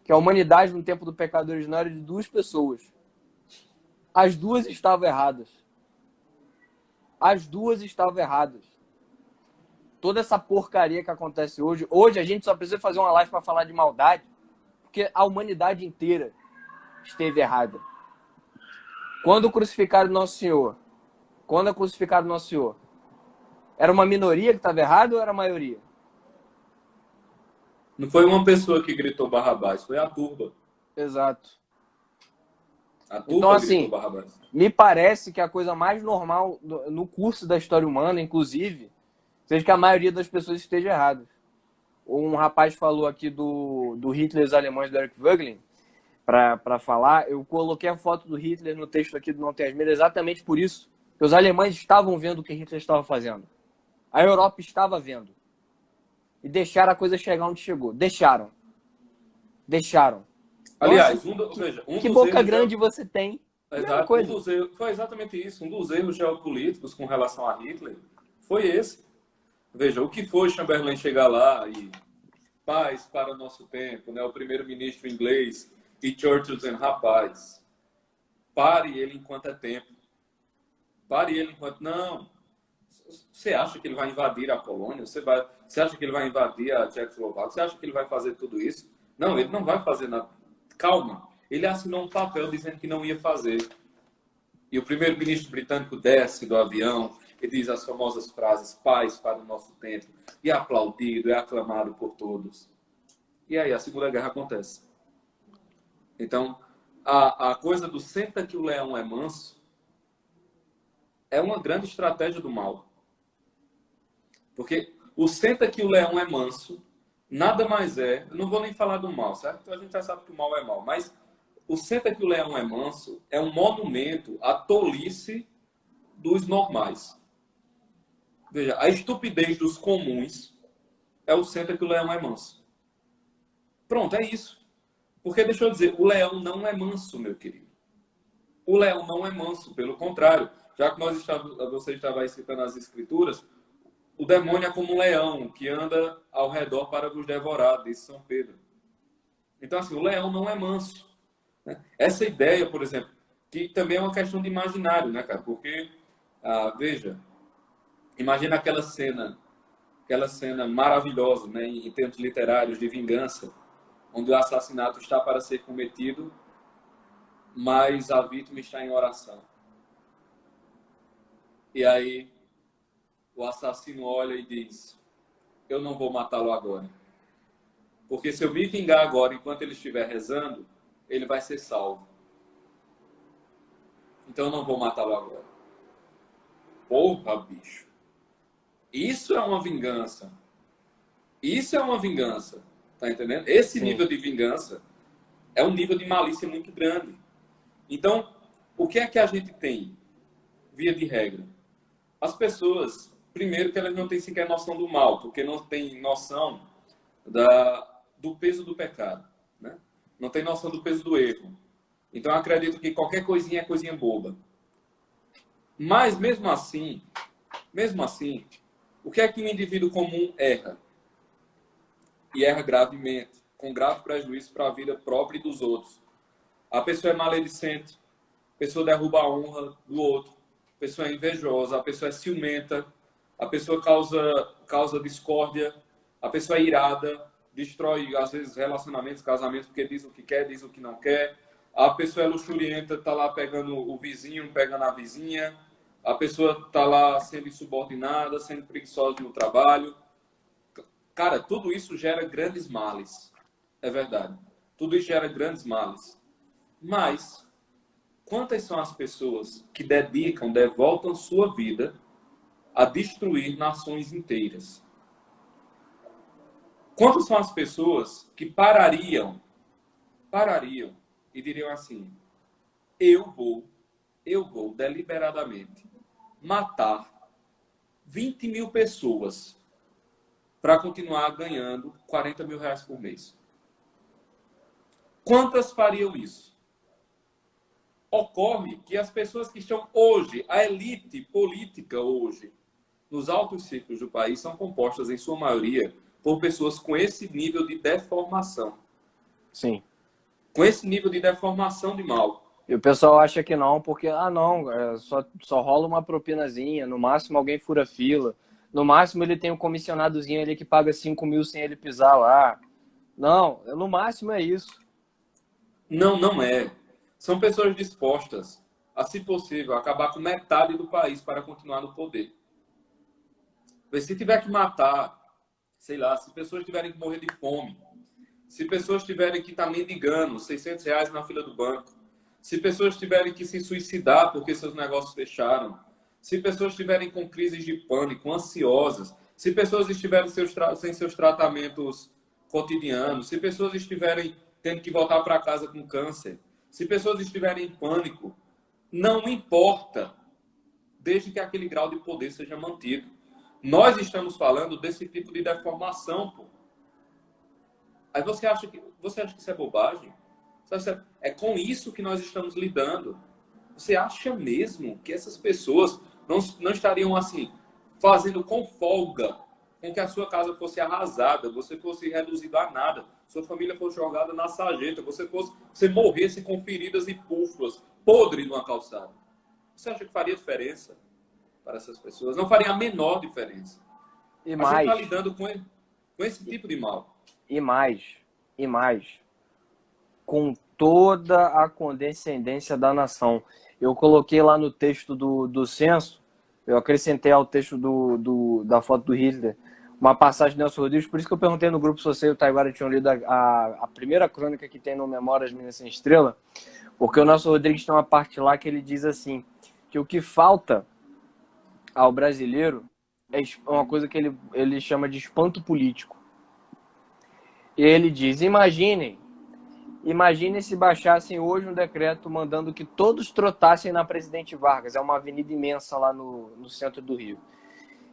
Que a humanidade, no tempo do pecado original, era de 2 pessoas. As duas estavam erradas. Toda essa porcaria que acontece hoje. Hoje a gente só precisa fazer uma live para falar de maldade. Porque a humanidade inteira esteve errada. Quando crucificaram Nosso Senhor? Era uma minoria que estava errada ou era a maioria? Não foi uma pessoa que gritou Barrabás, foi a turba. Exato. A turba Então, assim, gritou Barrabás. me parece que a coisa mais normal no curso da história humana, inclusive, seja que a maioria das pessoas esteja errada. Um rapaz falou aqui do Hitler e os alemães do Eric Voegelin, para falar, eu coloquei a foto do Hitler no texto aqui do Não Tem Asmira exatamente por isso, que os alemães estavam vendo o que Hitler estava fazendo. A Europa estava vendo. E deixaram a coisa chegar onde chegou. Deixaram. Aliás, Nossa, um que dos boca erros grande você tem. Exato. Foi exatamente isso. Um dos erros geopolíticos com relação a Hitler foi esse. Veja, o que foi Chamberlain chegar lá e paz para o nosso tempo, né? O primeiro-ministro inglês e Churchill dizendo, rapaz, pare ele enquanto é tempo. Não. Você acha que ele vai invadir a Polônia? Você acha que ele vai invadir a Tchecoslováquia? Você acha que ele vai fazer tudo isso? Não, ele não vai fazer nada. Calma. Ele assinou um papel dizendo que não ia fazer. E o primeiro-ministro britânico desce do avião e diz as famosas frases, paz para o nosso tempo. E é aplaudido, é aclamado por todos. E aí a Segunda Guerra acontece. Então, a coisa do senta que o leão é manso é uma grande estratégia do mal. Porque o senta que o leão é manso nada mais é... Eu não vou nem falar do mal, certo? Então a gente já sabe que o mal é mal. Mas o senta que o leão é manso é um monumento à tolice dos normais. Veja, a estupidez dos comuns é o senta que o leão é manso. Pronto, é isso. Porque, deixa eu dizer, o leão não é manso, meu querido. O leão não é manso, pelo contrário. Já que você estava aí citando as escrituras, o demônio é como um leão que anda ao redor para vos devorar, disse São Pedro. Então, assim, o leão não é manso, né? Essa ideia, por exemplo, que também é uma questão de imaginário, né, cara? Porque, veja, imagina aquela cena maravilhosa, né, em termos literários de vingança, onde o assassinato está para ser cometido, mas a vítima está em oração. E aí o assassino olha e diz: eu não vou matá-lo agora. Porque se eu me vingar agora, enquanto ele estiver rezando, ele vai ser salvo. Então eu não vou matá-lo agora. Porra, bicho. Isso é uma vingança. Isso é uma vingança. Tá entendendo? Esse Sim. nível de vingança é um nível de malícia muito grande. Então, o que é que a gente tem, via de regra? As pessoas, primeiro, que elas não têm sequer noção do mal, porque não têm noção do peso do pecado, né? Não tem noção do peso do erro. Então, eu acredito que qualquer coisinha é coisinha boba. Mas, mesmo assim, o que é que um indivíduo comum erra? E erra gravemente, com grave prejuízo para a vida própria e dos outros. A pessoa é maledicente, a pessoa derruba a honra do outro, a pessoa é invejosa, a pessoa é ciumenta, a pessoa causa discórdia, a pessoa é irada, destrói, às vezes, relacionamentos, casamentos, porque diz o que quer, diz o que não quer. A pessoa é luxurienta, está lá pegando o vizinho, pegando a vizinha. A pessoa está lá sendo insubordinada, sendo preguiçosa no trabalho. Cara, tudo isso gera grandes males. É verdade. Tudo isso gera grandes males. Mas quantas são as pessoas que devotam sua vida a destruir nações inteiras? Quantas são as pessoas que parariam e diriam assim: eu vou deliberadamente matar 20 mil pessoas para continuar ganhando 40 mil reais por mês? Quantas fariam isso? Ocorre que as pessoas que estão hoje, a elite política hoje, nos altos círculos do país, são compostas, em sua maioria, por pessoas com esse nível de deformação. Sim. Com esse nível de deformação de mal. E o pessoal acha que não, porque, não, só rola uma propinazinha, no máximo alguém fura fila, no máximo ele tem um comissionadozinho ali que paga 5 mil sem ele pisar lá. Não, no máximo é isso. Não, não é. São pessoas dispostas a, se possível, acabar com metade do país para continuar no poder. Mas se tiver que matar, sei lá, se pessoas tiverem que morrer de fome, se pessoas tiverem que estar mendigando 600 reais na fila do banco, se pessoas tiverem que se suicidar porque seus negócios fecharam, se pessoas estiverem com crises de pânico, ansiosas, se pessoas estiverem sem seus tratamentos cotidianos, se pessoas estiverem tendo que voltar para casa com câncer, se pessoas estiverem em pânico, não importa, desde que aquele grau de poder seja mantido. Nós estamos falando desse tipo de deformação, pô. Aí você acha que isso é bobagem? É com isso que nós estamos lidando. Você acha mesmo que essas pessoas não estariam assim, fazendo com folga com que a sua casa fosse arrasada, você fosse reduzido a nada, sua família fosse jogada na sarjeta, você morresse com feridas e pústulas, podre numa calçada? Você acha que faria diferença para essas pessoas? Não faria a menor diferença. E A mais, gente está lidando com esse tipo de mal. E mais, com toda a condescendência da nação. Eu coloquei lá no texto do censo, eu acrescentei ao texto da foto do Hitler, uma passagem do Nelson Rodrigues, por isso que eu perguntei no grupo se você e o Taiguara tinham lido a primeira crônica que tem no Memórias Minas Sem Estrela, porque o Nelson Rodrigues tem uma parte lá que ele diz assim, que o que falta ao brasileiro é uma coisa que ele chama de espanto político. E ele diz, imaginem se baixassem hoje um decreto mandando que todos trotassem na Presidente Vargas, é uma avenida imensa lá no centro do Rio,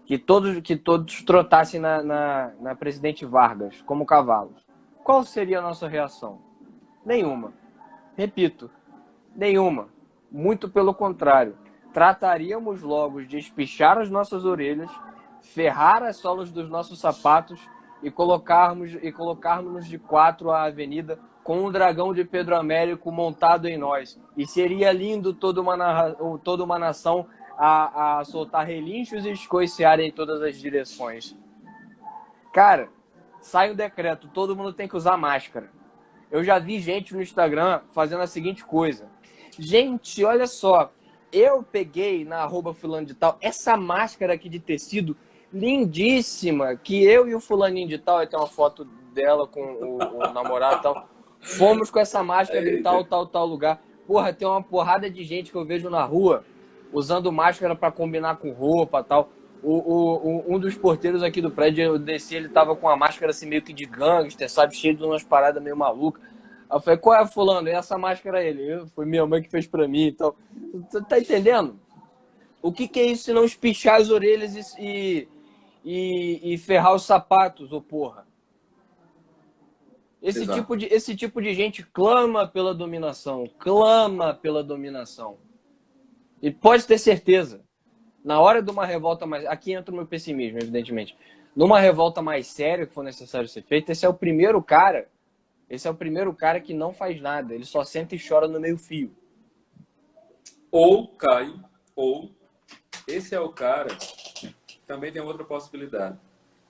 que todos trotassem na Presidente Vargas, como cavalos. qual seria a nossa reação? Nenhuma. Repito, nenhuma. Muito pelo contrário. Trataríamos logo de espichar as nossas orelhas, ferrar as solas dos nossos sapatos e colocarmos de quatro a avenida com um dragão de Pedro Américo montado em nós. E seria lindo toda uma nação a soltar relinchos e escoicear em todas as direções. Cara, sai um decreto, todo mundo tem que usar máscara. Eu já vi gente no Instagram fazendo a seguinte coisa. Gente, olha só, eu peguei na @fulano de tal essa máscara aqui de tecido lindíssima, que eu e o fulaninho de tal, aí tem uma foto dela com o namorado e tal, fomos com essa máscara em tal lugar. Porra, tem uma porrada de gente que eu vejo na rua usando máscara para combinar com roupa e tal. Um dos porteiros aqui do prédio, eu desci, ele tava com uma máscara assim meio que de gangster, sabe? Cheio de umas paradas meio malucas. Aí eu falei, qual é, fulano? E essa máscara é ele? Foi minha mãe que fez pra mim e tal. Você tá entendendo? O que é isso se não espichar as orelhas e ferrar os sapatos, ô porra? Esse tipo de gente clama pela dominação. Clama pela dominação. E pode ter certeza, na hora de uma revolta mais... Aqui entra o meu pessimismo, evidentemente. Numa revolta mais séria que for necessário ser feita, esse é o primeiro cara que não faz nada. Ele só senta e chora no meio fio. Ou, Caio, esse é o cara... Também tem outra possibilidade.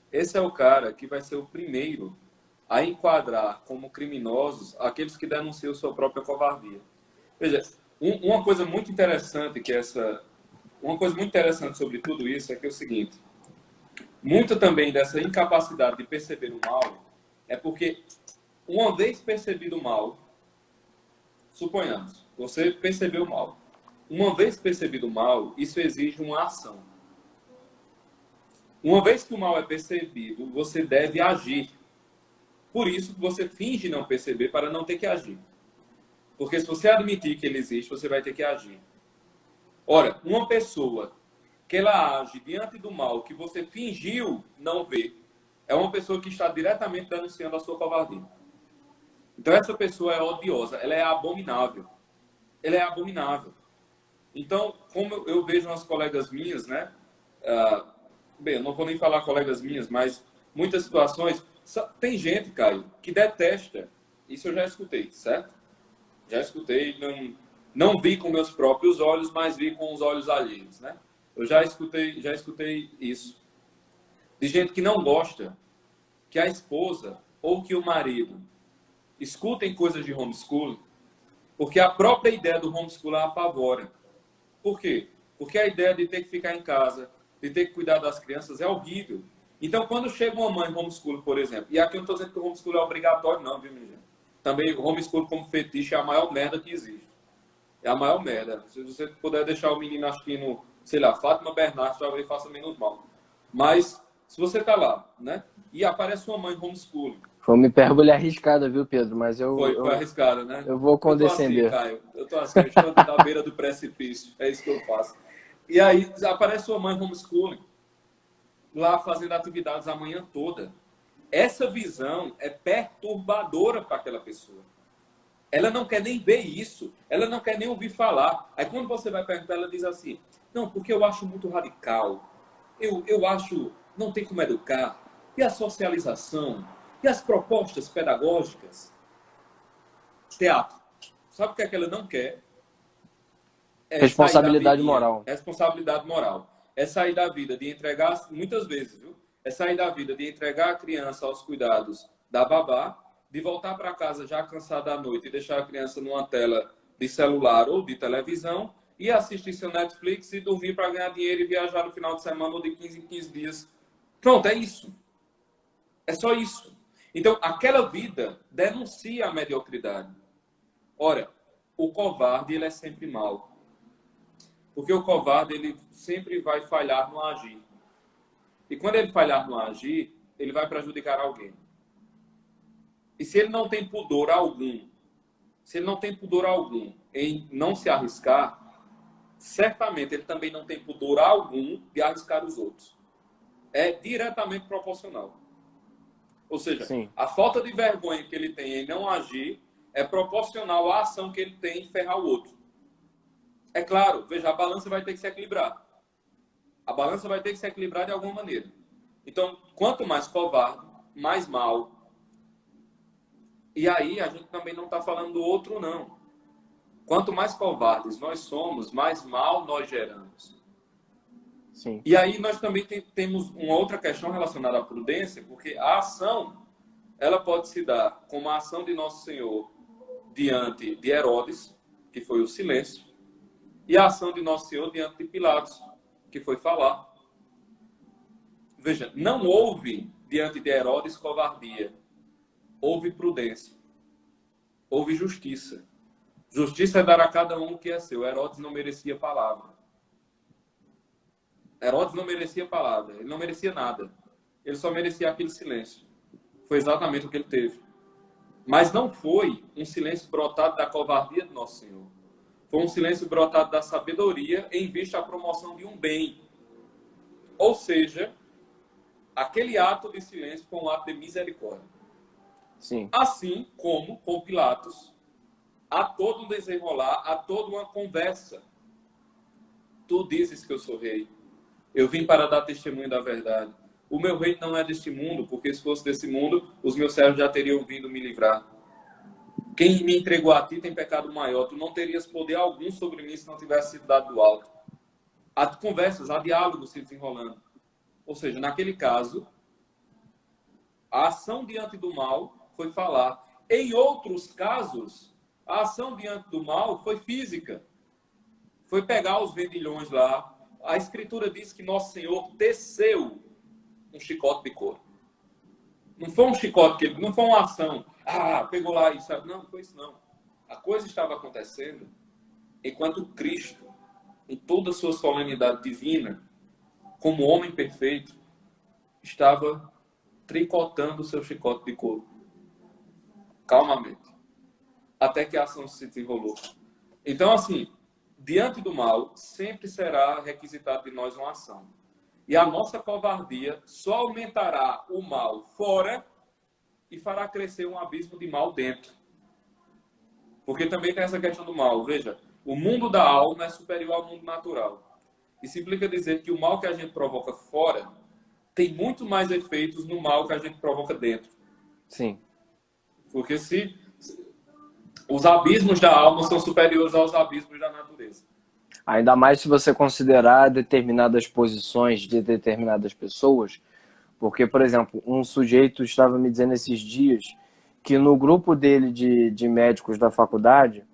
Esse é o cara que vai ser o primeiro a enquadrar como criminosos aqueles que denunciam sua própria covardia. Veja, uma coisa muito interessante sobre tudo isso é que é o seguinte: muito também dessa incapacidade de perceber o mal é porque, uma vez percebido o mal, suponhamos, você percebeu o mal. Uma vez percebido o mal, isso exige uma ação. Uma vez que o mal é percebido, você deve agir. Por isso que você finge não perceber para não ter que agir. Porque se você admitir que ele existe, você vai ter que agir. Ora, uma pessoa que ela age diante do mal que você fingiu não ver, é uma pessoa que está diretamente denunciando a sua covardia. Então essa pessoa é odiosa, ela é abominável. Ela é abominável. Então, como eu vejo umas colegas minhas, né? Bem, eu não vou nem falar colegas minhas, mas muitas situações... Tem gente, Caio, que detesta. Isso eu já escutei, certo? Já escutei, não vi com meus próprios olhos, mas vi com os olhos alheios, né? Eu já escutei isso. De gente que não gosta que a esposa ou que o marido escutem coisas de homeschooling, porque a própria ideia do homeschooling a apavora. Por quê? Porque a ideia de ter que ficar em casa, de ter que cuidar das crianças é horrível. Então, quando chega uma mãe homeschooling, por exemplo, e aqui eu não estou dizendo que o homeschooling é obrigatório, não, viu, minha gente? Também o homeschooling como fetiche é a maior merda que existe. É a maior merda. Se você puder deixar o menino assistindo, sei lá, Fátima Bernardes, talvez faça menos mal. Mas, se você está lá, né? E aparece uma mãe homeschooling. Foi uma hipérbole arriscada, viu, Pedro? Mas Foi arriscada, né? Eu vou condescender. Eu estou assim, eu estou na beira do precipício. É isso que eu faço. E aí, aparece uma mãe homeschooling lá fazendo atividades a manhã toda. Essa visão é perturbadora para aquela pessoa. Ela não quer nem ver isso. Ela não quer nem ouvir falar. Aí quando você vai perguntar, ela diz assim, não, porque eu acho muito radical. Eu acho, não tem como educar. E a socialização? E as propostas pedagógicas? Teatro. Sabe o que é que ela não quer? Responsabilidade moral. Responsabilidade moral. É sair da vida de entregar, muitas vezes, viu? É sair da vida de entregar a criança aos cuidados da babá, de voltar para casa já cansada à noite e deixar a criança numa tela de celular ou de televisão e assistir seu Netflix e dormir para ganhar dinheiro e viajar no final de semana ou de 15 em 15 dias. Pronto, é isso. É só isso. Então, aquela vida denuncia a mediocridade. Ora, o covarde, ele é sempre mau. Porque o covarde, ele sempre vai falhar no agir. E quando ele falhar no agir, ele vai prejudicar alguém. E se ele não tem pudor algum, em não se arriscar, certamente ele também não tem pudor algum de arriscar os outros. É diretamente proporcional. Ou seja, Sim. a falta de vergonha que ele tem em não agir é proporcional à ação que ele tem em ferrar o outro. É claro, veja, a balança vai ter que se equilibrar. A balança vai ter que se equilibrar de alguma maneira. Então, quanto mais covarde, mais mal. E aí, a gente também não está falando do outro, não. Quanto mais covardes nós somos, mais mal nós geramos. Sim. E aí, nós também temos uma outra questão relacionada à prudência, porque a ação, ela pode se dar como a ação de Nosso Senhor diante de Herodes, que foi o silêncio, e a ação de Nosso Senhor diante de Pilatos, que foi falar. Veja, não houve diante de Herodes covardia. Houve prudência. Houve justiça. Justiça é dar a cada um o que é seu. Herodes não merecia palavra. Herodes não merecia palavra. Ele não merecia nada. Ele só merecia aquele silêncio. Foi exatamente o que ele teve. Mas não foi um silêncio brotado da covardia do Nosso Senhor. Foi um silêncio brotado da sabedoria em vista à promoção de um bem. Ou seja, aquele ato de silêncio foi um ato de misericórdia. Sim. Assim como com Pilatos, há todo um desenrolar, há toda uma conversa. Tu dizes que eu sou rei. Eu vim para dar testemunho da verdade. O meu reino não é deste mundo, porque se fosse desse mundo, os meus servos já teriam vindo me livrar. Quem me entregou a ti tem pecado maior. Tu não terias poder algum sobre mim se não tivesse sido dado do alto. Há conversas, há diálogos se desenrolando. Ou seja, naquele caso, a ação diante do mal foi falar. Em outros casos, a ação diante do mal foi física. Foi pegar os vendilhões lá. A Escritura diz que Nosso Senhor teceu um chicote de couro. Não foi um chicote, não foi uma ação. Pegou lá e sabe? Não, não foi isso não. A coisa estava acontecendo enquanto Cristo, em toda a sua solenidade divina, como homem perfeito, estava tricotando o seu chicote de couro. Calmamente. Até que a ação se desenrolou. Então, assim, diante do mal, sempre será requisitado de nós uma ação. E a nossa covardia só aumentará o mal fora e fará crescer um abismo de mal dentro. Porque também tem essa questão do mal. Veja, o mundo da alma é superior ao mundo natural. Isso implica dizer que o mal que a gente provoca fora tem muito mais efeitos no mal que a gente provoca dentro. Sim. Porque se os abismos da alma são superiores aos abismos da natureza. Ainda mais se você considerar determinadas posições de determinadas pessoas, porque, por exemplo, um sujeito estava me dizendo esses dias que no grupo dele de médicos da faculdade,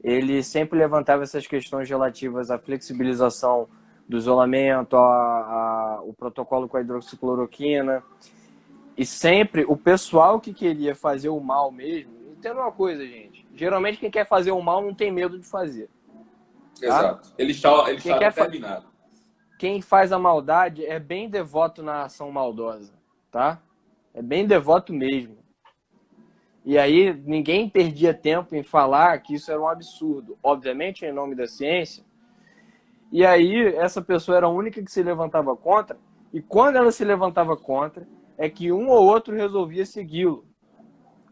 ele sempre levantava essas questões relativas à flexibilização do isolamento, o protocolo com a hidroxicloroquina, e sempre o pessoal que queria fazer o mal mesmo, entenda uma coisa, gente, geralmente quem quer fazer o mal não tem medo de fazer. Tá? Exato. Ele está determinado. Quem faz a maldade é bem devoto na ação maldosa, tá? É bem devoto mesmo. E aí ninguém perdia tempo em falar que isso era um absurdo, obviamente em nome da ciência. E aí essa pessoa era a única que se levantava contra, e quando ela se levantava contra, é que um ou outro resolvia segui-lo.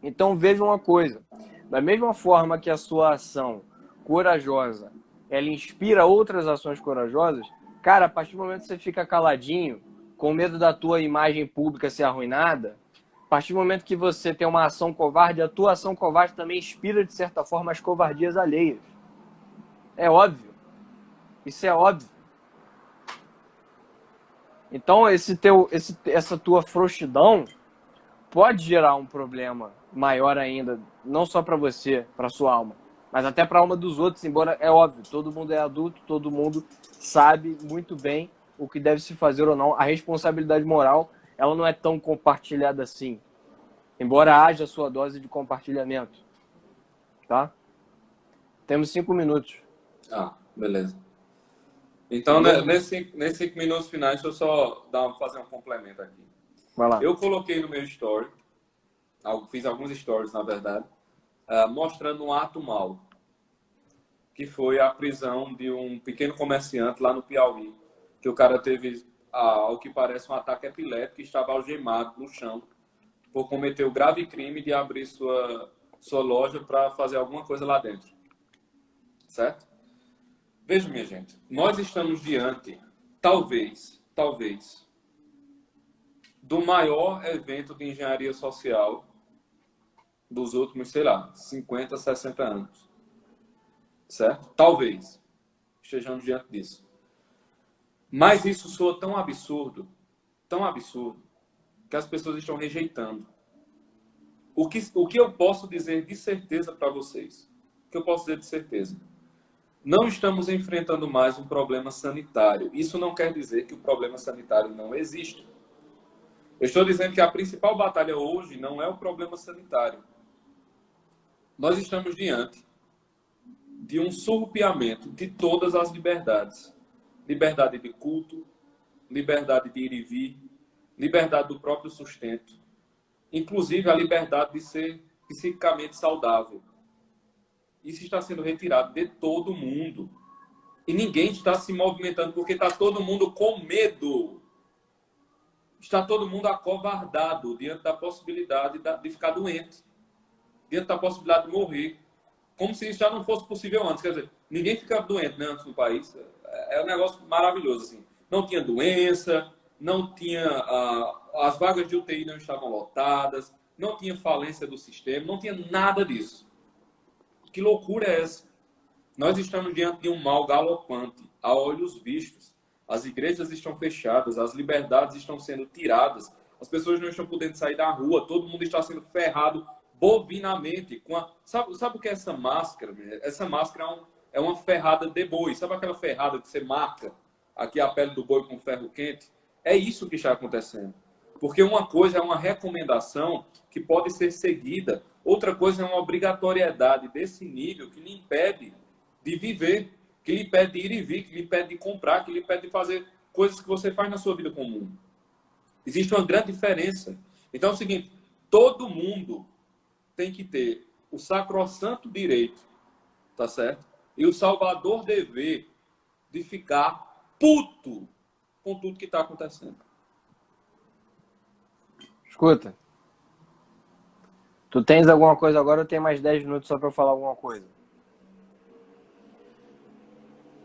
Então veja uma coisa, da mesma forma que a sua ação corajosa ela inspira outras ações corajosas, cara, a partir do momento que você fica caladinho, com medo da tua imagem pública ser arruinada, a partir do momento que você tem uma ação covarde, a tua ação covarde também inspira, de certa forma, as covardias alheias. É óbvio. Isso é óbvio. Então, essa tua frouxidão pode gerar um problema maior ainda, não só para você, para sua alma, mas até para a alma dos outros, embora é óbvio, todo mundo é adulto, todo mundo sabe muito bem o que deve se fazer ou não. A responsabilidade moral, ela não é tão compartilhada assim, embora haja sua dose de compartilhamento. Tá? Temos 5 minutos. Beleza. Então, nesses 5 minutos finais, deixa eu só fazer um complemento aqui. Vai lá. Eu coloquei no meu story, fiz alguns stories, na verdade, mostrando um ato mau, que foi a prisão de um pequeno comerciante lá no Piauí, que o cara teve, ao que parece, um ataque epilético e estava algemado no chão por cometer o grave crime de abrir sua loja para fazer alguma coisa lá dentro. Certo? Veja, minha gente, nós estamos diante, talvez, do maior evento de engenharia social dos últimos, sei lá, 50, 60 anos. Certo? Talvez estejamos diante disso. Mas isso soa tão absurdo, que as pessoas estão rejeitando. O que eu posso dizer de certeza para vocês? O que eu posso dizer de certeza? Não estamos enfrentando mais um problema sanitário. Isso não quer dizer que o problema sanitário não existe. Eu estou dizendo que a principal batalha hoje não é o problema sanitário. Nós estamos diante de um surrupiamento de todas as liberdades. Liberdade de culto, liberdade de ir e vir, liberdade do próprio sustento, inclusive a liberdade de ser psiquicamente saudável. Isso está sendo retirado de todo mundo. E ninguém está se movimentando porque está todo mundo com medo. Está todo mundo acovardado diante da possibilidade de ficar doente, diante da possibilidade de morrer. Como se isso já não fosse possível antes. Quer dizer, ninguém fica doente, né, antes no país. É um negócio maravilhoso. Assim. Não tinha doença, não tinha... as vagas de UTI não estavam lotadas, não tinha falência do sistema, não tinha nada disso. Que loucura é essa? Nós estamos diante de um mal galopante, a olhos vistos. As igrejas estão fechadas, as liberdades estão sendo tiradas, as pessoas não estão podendo sair da rua, todo mundo está sendo ferrado bovinamente. Sabe o que é essa máscara? Essa máscara é uma ferrada de boi. Sabe aquela ferrada que você marca aqui a pele do boi com ferro quente? É isso que está acontecendo. Porque uma coisa é uma recomendação que pode ser seguida, outra coisa é uma obrigatoriedade desse nível que lhe impede de viver, que lhe impede de ir e vir, que lhe impede de comprar, que lhe impede de fazer coisas que você faz na sua vida comum. Existe uma grande diferença. Então é o seguinte, todo mundo tem que ter o sacrossanto direito, tá certo? E o salvador dever de ficar puto com tudo que está acontecendo. Escuta, tu tens alguma coisa agora ou tem mais 10 minutos só para eu falar alguma coisa?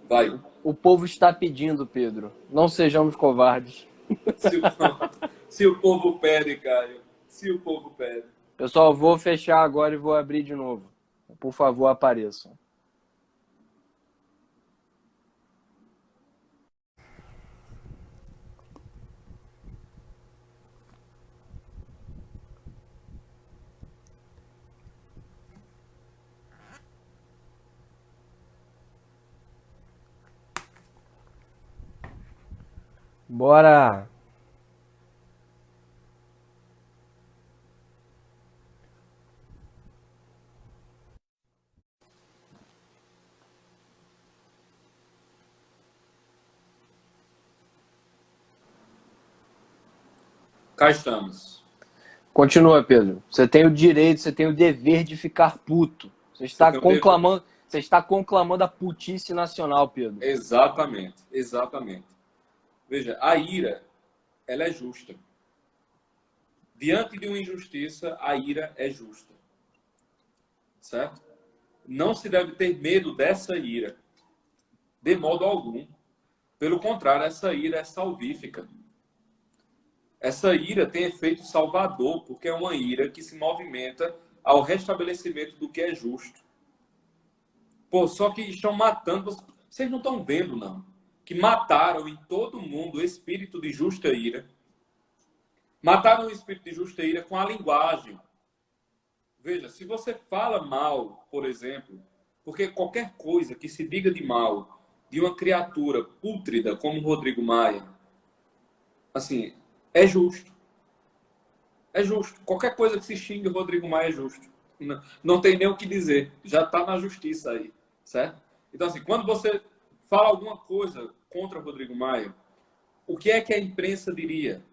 Vai. O povo está pedindo, Pedro. Não sejamos covardes. Se o povo pede, Caio. Se o povo pede. Pessoal, vou fechar agora e vou abrir de novo. Por favor, apareçam. Bora! Cá estamos. Continua, Pedro. Você tem o direito, você tem o dever de ficar puto. Você está conclamando a putice nacional, Pedro. Exatamente, exatamente. Veja, a ira, ela é justa. Diante de uma injustiça, a ira é justa. Certo? Não se deve ter medo dessa ira, de modo algum. Pelo contrário, essa ira é salvífica. Essa ira tem efeito salvador, porque é uma ira que se movimenta ao restabelecimento do que é justo. Pô, só que estão matando... Vocês não estão vendo, não. Que mataram em todo mundo o espírito de justa ira. Mataram o espírito de justa ira com a linguagem. Veja, se você fala mal, por exemplo, porque qualquer coisa que se diga de mal de uma criatura pútrida como Rodrigo Maia, assim, é justo. É justo. Qualquer coisa que se xingue Rodrigo Maia é justo. Não tem nem o que dizer. Já está na justiça aí. Certo? Então, assim, quando você fala alguma coisa contra Rodrigo Maia, o que é que a imprensa diria?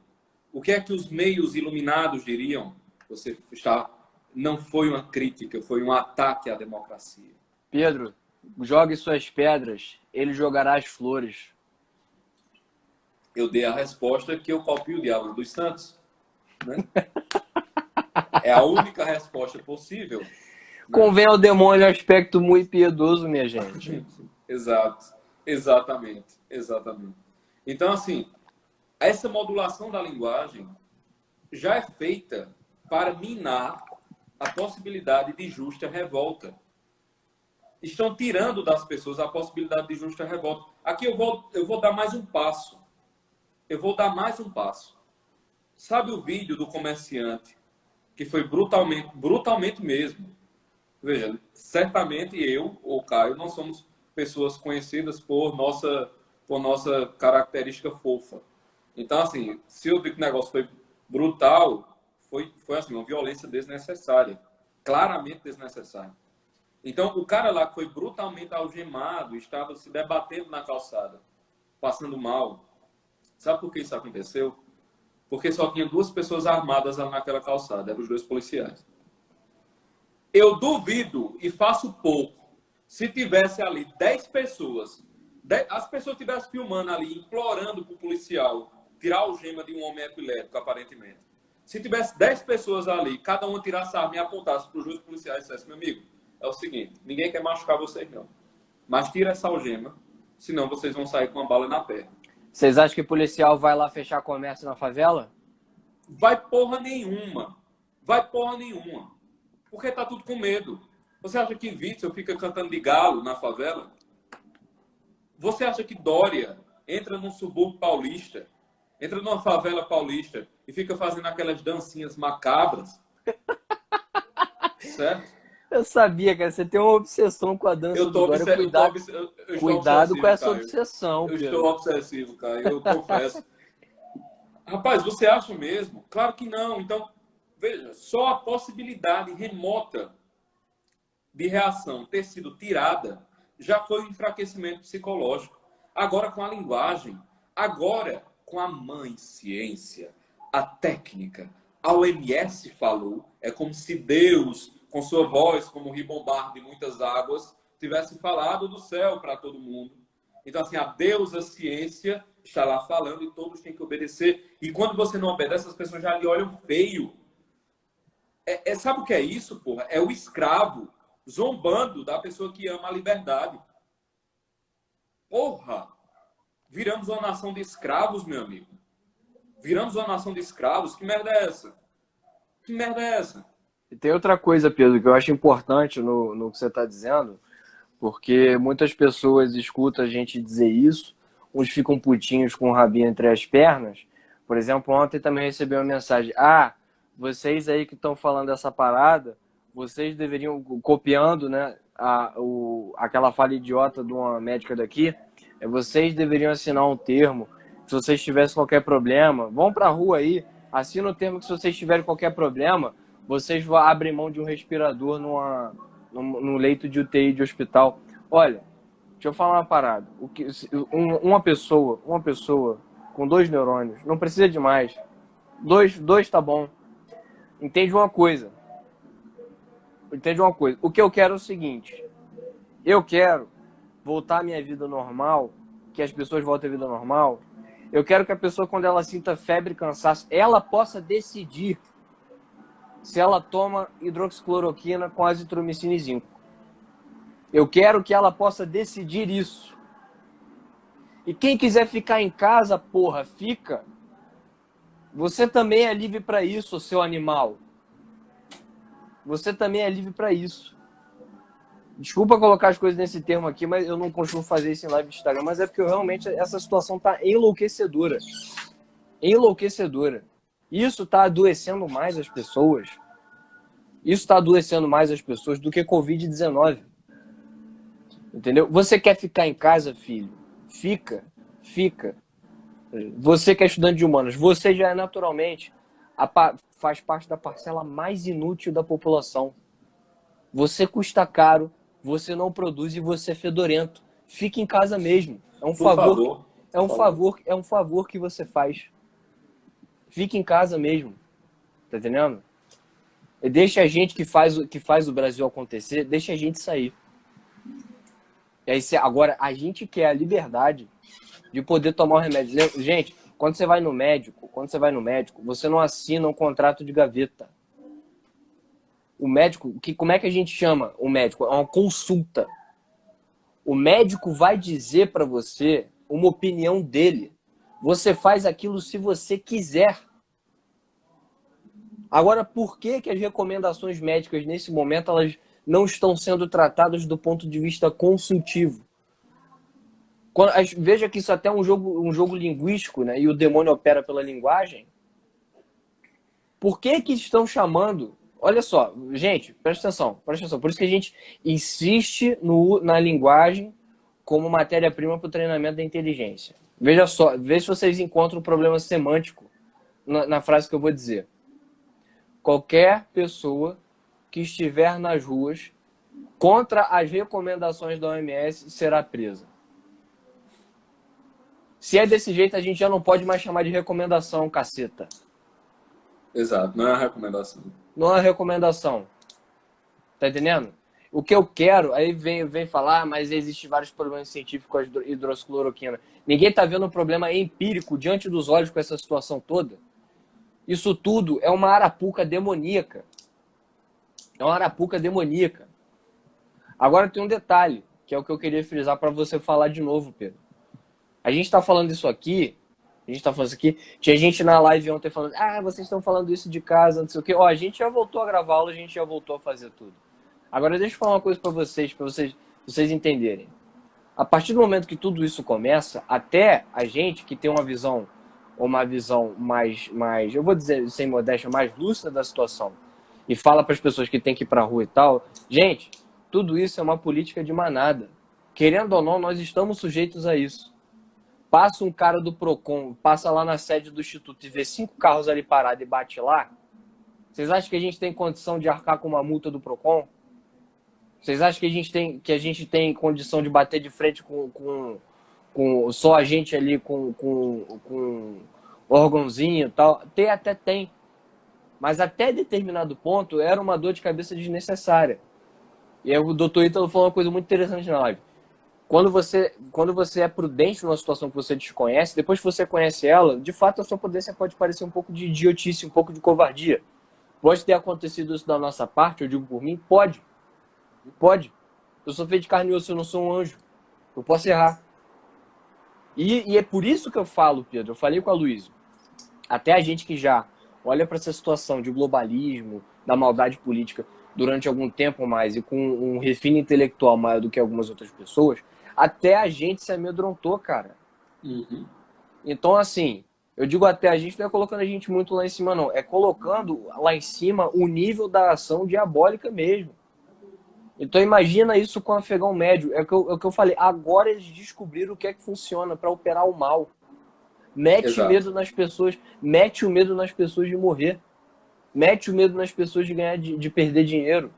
O que é que os meios iluminados diriam? Você está... Não foi uma crítica, foi um ataque à democracia. Pedro, jogue suas pedras, ele jogará as flores. Eu dei a resposta que eu copio de Alan dos Santos. Né? É a única resposta possível. Né? Convém ao demônio aspecto muito piedoso, minha gente. Exato. Exatamente. Então, assim, essa modulação da linguagem já é feita para minar a possibilidade de justa revolta. Estão tirando das pessoas a possibilidade de justa revolta. Aqui eu vou dar mais um passo. Sabe o vídeo do comerciante que foi brutalmente mesmo? Veja, certamente eu ou Caio não somos pessoas conhecidas por nossa característica fofa. Então, assim, se eu digo que o negócio foi brutal, foi assim, uma violência desnecessária. Claramente desnecessária. Então, o cara lá que foi brutalmente algemado, estava se debatendo na calçada, passando mal. Sabe por que isso aconteceu? Porque só tinha 2 pessoas armadas lá naquela calçada, eram os 2 policiais. Eu duvido e faço pouco se tivesse ali 10 pessoas, as pessoas estivessem filmando ali, implorando para o policial tirar a algema de um homem epilético, aparentemente. Se tivesse 10 pessoas ali, cada uma tirasse a arma e apontasse para os 2 policiais e dissesse: meu amigo, é o seguinte, ninguém quer machucar vocês não, mas tira essa algema, senão vocês vão sair com uma bala na perna. Vocês acham que o policial vai lá fechar comércio na favela? Vai porra nenhuma. Porque tá tudo com medo. Você acha que Witzel fica cantando de galo na favela? Você acha que Dória entra num subúrbio paulista, entra numa favela paulista e fica fazendo aquelas dancinhas macabras? Certo? Eu sabia, cara. Você tem uma obsessão com a dança do Dória. Cuidado com essa obsessão. Eu estou obsessivo, cara. Eu confesso. Rapaz, você acha mesmo? Claro que não. Então, veja, só a possibilidade remota de reação ter sido tirada já foi um enfraquecimento psicológico. Agora com a linguagem, agora com a mãe ciência, a técnica, a OMS falou, é como se Deus, com sua voz, como ribombar de muitas águas, tivesse falado do céu para todo mundo. Então, assim, a deusa ciência está lá falando e todos têm que obedecer. E quando você não obedece, as pessoas já lhe olham feio. Sabe o que é isso, porra? É o escravo zombando da pessoa que ama a liberdade. Porra! Viramos uma nação de escravos, meu amigo. Viramos uma nação de escravos. Que merda é essa? E tem outra coisa, Pedro, que eu acho importante no que você está dizendo, porque muitas pessoas escutam a gente dizer isso, uns ficam putinhos com o rabinho entre as pernas. Por exemplo, ontem também recebi uma mensagem: vocês aí que estão falando essa parada, vocês deveriam, copiando, né, aquela fala idiota de uma médica daqui, vocês deveriam assinar um termo, se vocês tivessem qualquer problema, vão pra rua aí, assina o termo que se vocês tiverem qualquer problema, vocês abrem mão de um respirador no leito de UTI de hospital. Olha, deixa eu falar uma parada. Uma pessoa com 2 neurônios, não precisa de mais. Dois tá bom. Entende uma coisa. O que eu quero é o seguinte. Eu quero voltar à minha vida normal, que as pessoas voltem à vida normal. Eu quero que a pessoa, quando ela sinta febre e cansaço, ela possa decidir se ela toma hidroxicloroquina com azitromicina e zinco. Eu quero que ela possa decidir isso. E quem quiser ficar em casa, porra, fica. Você também é livre para isso, seu animal. Você também é livre para isso. Desculpa colocar as coisas nesse termo aqui, mas eu não costumo fazer isso em live de Instagram, mas é porque realmente essa situação tá enlouquecedora. Enlouquecedora. Isso está adoecendo mais as pessoas. Isso está adoecendo mais as pessoas do que Covid-19. Entendeu? Você quer ficar em casa, filho? Fica. Você que é estudante de humanas, você já é naturalmente, faz parte da parcela mais inútil da população. Você custa caro, você não produz e você é fedorento. Fique em casa mesmo. É um favor. É um favor que você faz. Fique em casa mesmo. Tá entendendo? E deixa a gente que faz o Brasil acontecer, deixa a gente sair. E aí, agora, a gente quer a liberdade de poder tomar o remédio. Gente, quando você vai no médico, você não assina um contrato de gaveta. O médico, como é que a gente chama o médico? É uma consulta. O médico vai dizer para você uma opinião dele. Você faz aquilo se você quiser. Agora, por que as recomendações médicas nesse momento elas não estão sendo tratadas do ponto de vista consultivo? Veja que isso até é um jogo linguístico, né? E o demônio opera pela linguagem. Por que estão chamando? Olha só, gente, presta atenção. Por isso que a gente insiste na linguagem como matéria-prima para o treinamento da inteligência. Veja só, veja se vocês encontram um problema semântico na frase que eu vou dizer. Qualquer pessoa que estiver nas ruas contra as recomendações da OMS será presa. Se é desse jeito, a gente já não pode mais chamar de recomendação, caceta. Exato, não é uma recomendação. Não é uma recomendação. Tá entendendo? O que eu quero, aí vem falar, mas existem vários problemas científicos com a hidroxicloroquina. Ninguém tá vendo um problema empírico diante dos olhos com essa situação toda. Isso tudo é uma arapuca demoníaca. É uma arapuca demoníaca. Agora tem um detalhe, que é o que eu queria frisar para você falar de novo, Pedro. A gente tá falando isso aqui, tinha gente na live ontem falando, vocês estão falando isso de casa, não sei o quê. Ó, a gente já voltou a gravar aula, a gente já voltou a fazer tudo. Agora deixa eu falar uma coisa para vocês entenderem. A partir do momento que tudo isso começa, até a gente que tem uma visão mais, eu vou dizer sem modéstia, mais lúcida da situação, e fala para as pessoas que tem que ir para a rua e tal, gente, tudo isso é uma política de manada. Querendo ou não, nós estamos sujeitos a isso. Passa um cara do Procon, passa lá na sede do Instituto e vê 5 carros ali parados e bate lá. Vocês acham que a gente tem condição de arcar com uma multa do Procon? Vocês acham que a gente tem condição de bater de frente com só a gente ali com órgãozinho e tal? Até tem. Mas até determinado ponto era uma dor de cabeça desnecessária. E aí o doutor Ítalo falou uma coisa muito interessante na live. Quando você é prudente numa situação que você desconhece, depois que você conhece ela, de fato a sua prudência pode parecer um pouco de idiotice, um pouco de covardia. Pode ter acontecido isso da nossa parte, eu digo por mim, pode. Pode. Eu sou feito de carne e osso, eu não sou um anjo. Eu posso errar. E é por isso que eu falo, Pedro, eu falei com a Luísa, até a gente que já olha para essa situação de globalismo, da maldade política durante algum tempo mais e com um refino intelectual maior do que algumas outras pessoas, até a gente se amedrontou, cara. Uhum. Então, assim, eu digo até a gente, não é colocando a gente muito lá em cima, não. É colocando lá em cima o nível da ação diabólica mesmo. Então, imagina isso com o afegão médio. É o que eu falei. Agora eles descobriram o que é que funciona para operar o mal. Mete medo nas pessoas. Mete o medo nas pessoas de morrer. Mete o medo nas pessoas de ganhar, de perder dinheiro.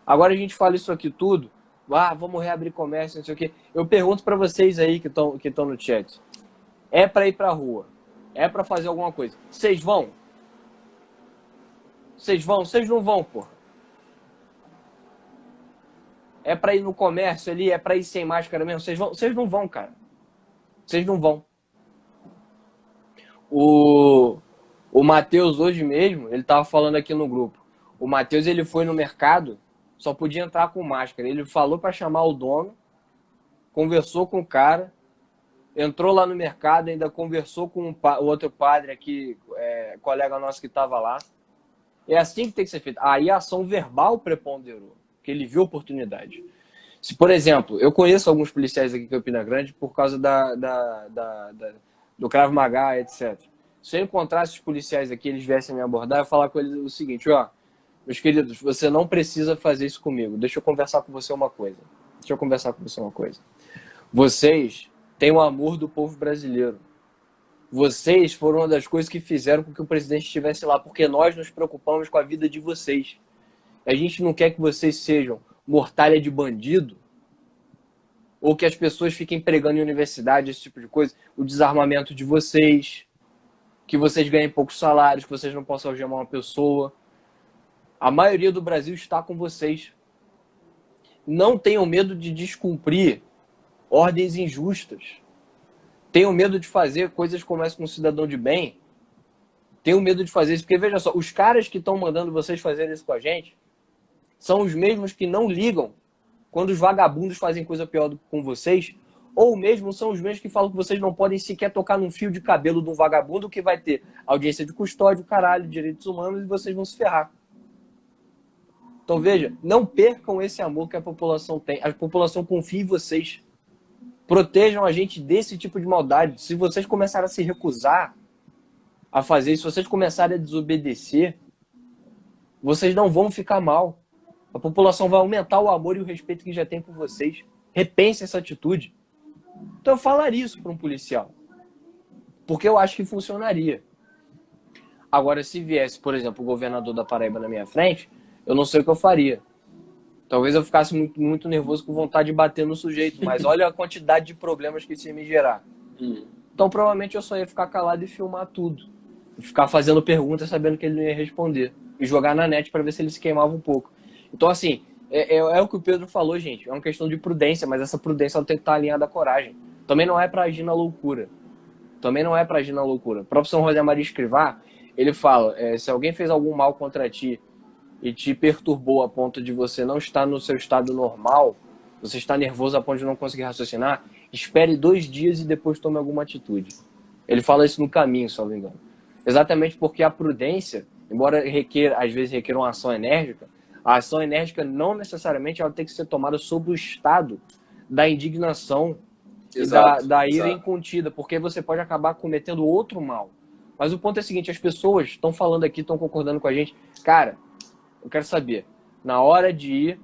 Agora a gente fala isso aqui tudo. Vamos reabrir comércio, não sei o quê. Eu pergunto para vocês aí que estão no chat. É para ir para a rua? É para fazer alguma coisa? Vocês vão? Vocês vão? Vocês não vão, porra. É para ir no comércio ali? É para ir sem máscara mesmo? Vocês vão? Vocês não vão, cara. Vocês não vão. O Matheus hoje mesmo, ele tava falando aqui no grupo. O Matheus, ele foi no mercado, só podia entrar com máscara. Ele falou para chamar o dono, conversou com o cara, entrou lá no mercado, ainda conversou com o outro padre aqui, colega nosso que estava lá. É assim que tem que ser feito. Aí a ação verbal preponderou, porque ele viu oportunidade. Se, por exemplo, eu conheço alguns policiais aqui em Campina Grande por causa do Krav Maga, etc. Se eu encontrasse os policiais aqui, eles viessem me abordar, eu ia falar com eles o seguinte, meus queridos, você não precisa fazer isso comigo. Deixa eu conversar com você uma coisa. Vocês têm o amor do povo brasileiro. Vocês foram uma das coisas que fizeram com que o presidente estivesse lá, porque nós nos preocupamos com a vida de vocês. A gente não quer que vocês sejam mortalha de bandido, ou que as pessoas fiquem pregando em universidade, esse tipo de coisa, o desarmamento de vocês, que vocês ganhem poucos salários, que vocês não possam algemar uma pessoa. A maioria do Brasil está com vocês. Não tenham medo de descumprir ordens injustas. Tenham medo de fazer coisas como essa com um cidadão de bem. Tenho medo de fazer isso, porque veja só, os caras que estão mandando vocês fazerem isso com a gente são os mesmos que não ligam quando os vagabundos fazem coisa pior com vocês, ou mesmo são os mesmos que falam que vocês não podem sequer tocar num fio de cabelo de um vagabundo que vai ter audiência de custódia, caralho, direitos humanos, e vocês vão se ferrar. Então veja, não percam esse amor que a população tem. A população confia em vocês. Protejam a gente desse tipo de maldade. Se vocês começarem a se recusar a fazer isso, se vocês começarem a desobedecer, vocês não vão ficar mal. A população vai aumentar o amor e o respeito que já tem por vocês. Repense essa atitude. Então eu falaria isso para um policial. Porque eu acho que funcionaria. Agora, se viesse, por exemplo, o governador da Paraíba na minha frente, eu não sei o que eu faria. Talvez eu ficasse muito, muito nervoso, com vontade de bater no sujeito. Mas olha a quantidade de problemas que isso ia me gerar. Então provavelmente eu só ia ficar calado e filmar tudo. E ficar fazendo perguntas sabendo que ele não ia responder. E jogar na net para ver se ele se queimava um pouco. Então assim, é o que o Pedro falou, gente. É uma questão de prudência, mas essa prudência ela tem que estar alinhada à coragem. Também não é para agir na loucura. O próprio São José Maria Escrivá, ele fala, se alguém fez algum mal contra ti e te perturbou a ponto de você não estar no seu estado normal, você está nervoso a ponto de não conseguir raciocinar, espere 2 dias e depois tome alguma atitude. Ele fala isso no Caminho, se não me engano. Exatamente porque a prudência, embora às vezes requer uma ação enérgica, a ação enérgica não necessariamente ela tem que ser tomada sob o estado da indignação Exato, e da ira exato. incontida, porque você pode acabar cometendo outro mal. Mas o ponto é o seguinte, as pessoas estão falando aqui, estão concordando com a gente. Cara, eu quero saber, na hora de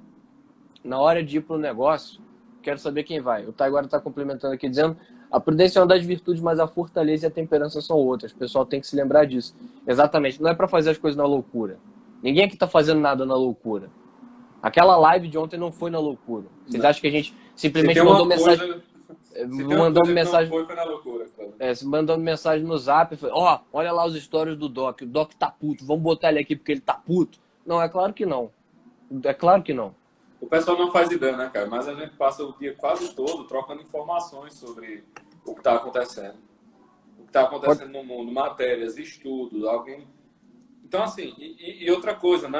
ir pro negócio, quero saber quem vai. O Taiguara está complementando aqui, dizendo a prudência é uma das virtudes, mas a fortaleza e a temperança são outras. O pessoal tem que se lembrar disso. Exatamente, não é para fazer as coisas na loucura. Ninguém aqui está fazendo nada na loucura. Aquela live de ontem não foi na loucura. Vocês acham que a gente simplesmente mandou mensagem... mandando mensagem, não foi na loucura, mandando mensagem no Zap, olha lá os stories do Doc, o Doc tá puto, vamos botar ele aqui porque ele tá puto. Não, é claro que não. O pessoal não faz ideia, né, cara? Mas a gente passa o dia quase todo trocando informações sobre o que está acontecendo. O que está acontecendo no mundo, matérias, estudos, alguém... Então, assim, e outra coisa,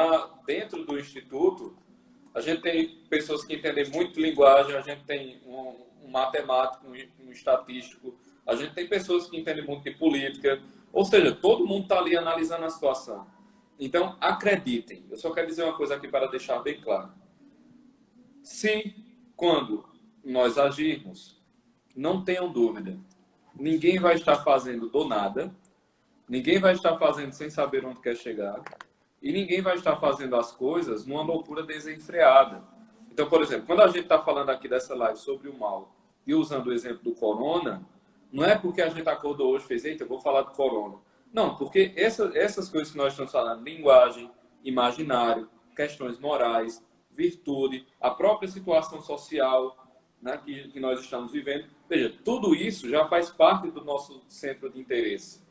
dentro do Instituto, a gente tem pessoas que entendem muito linguagem, a gente tem um matemático, um estatístico, a gente tem pessoas que entendem muito de política, ou seja, todo mundo está ali analisando a situação. Então, acreditem. Eu só quero dizer uma coisa aqui para deixar bem claro. Se, quando nós agirmos, não tenham dúvida, ninguém vai estar fazendo do nada, ninguém vai estar fazendo sem saber onde quer chegar, e ninguém vai estar fazendo as coisas numa loucura desenfreada. Então, por exemplo, quando a gente está falando aqui dessa live sobre o mal e usando o exemplo do corona, não é porque a gente acordou hoje e fez, eita, eu vou falar do corona. Não, porque essas coisas que nós estamos falando, linguagem, imaginário, questões morais, virtude, a própria situação social, né, que nós estamos vivendo, veja, tudo isso já faz parte do nosso centro de interesse.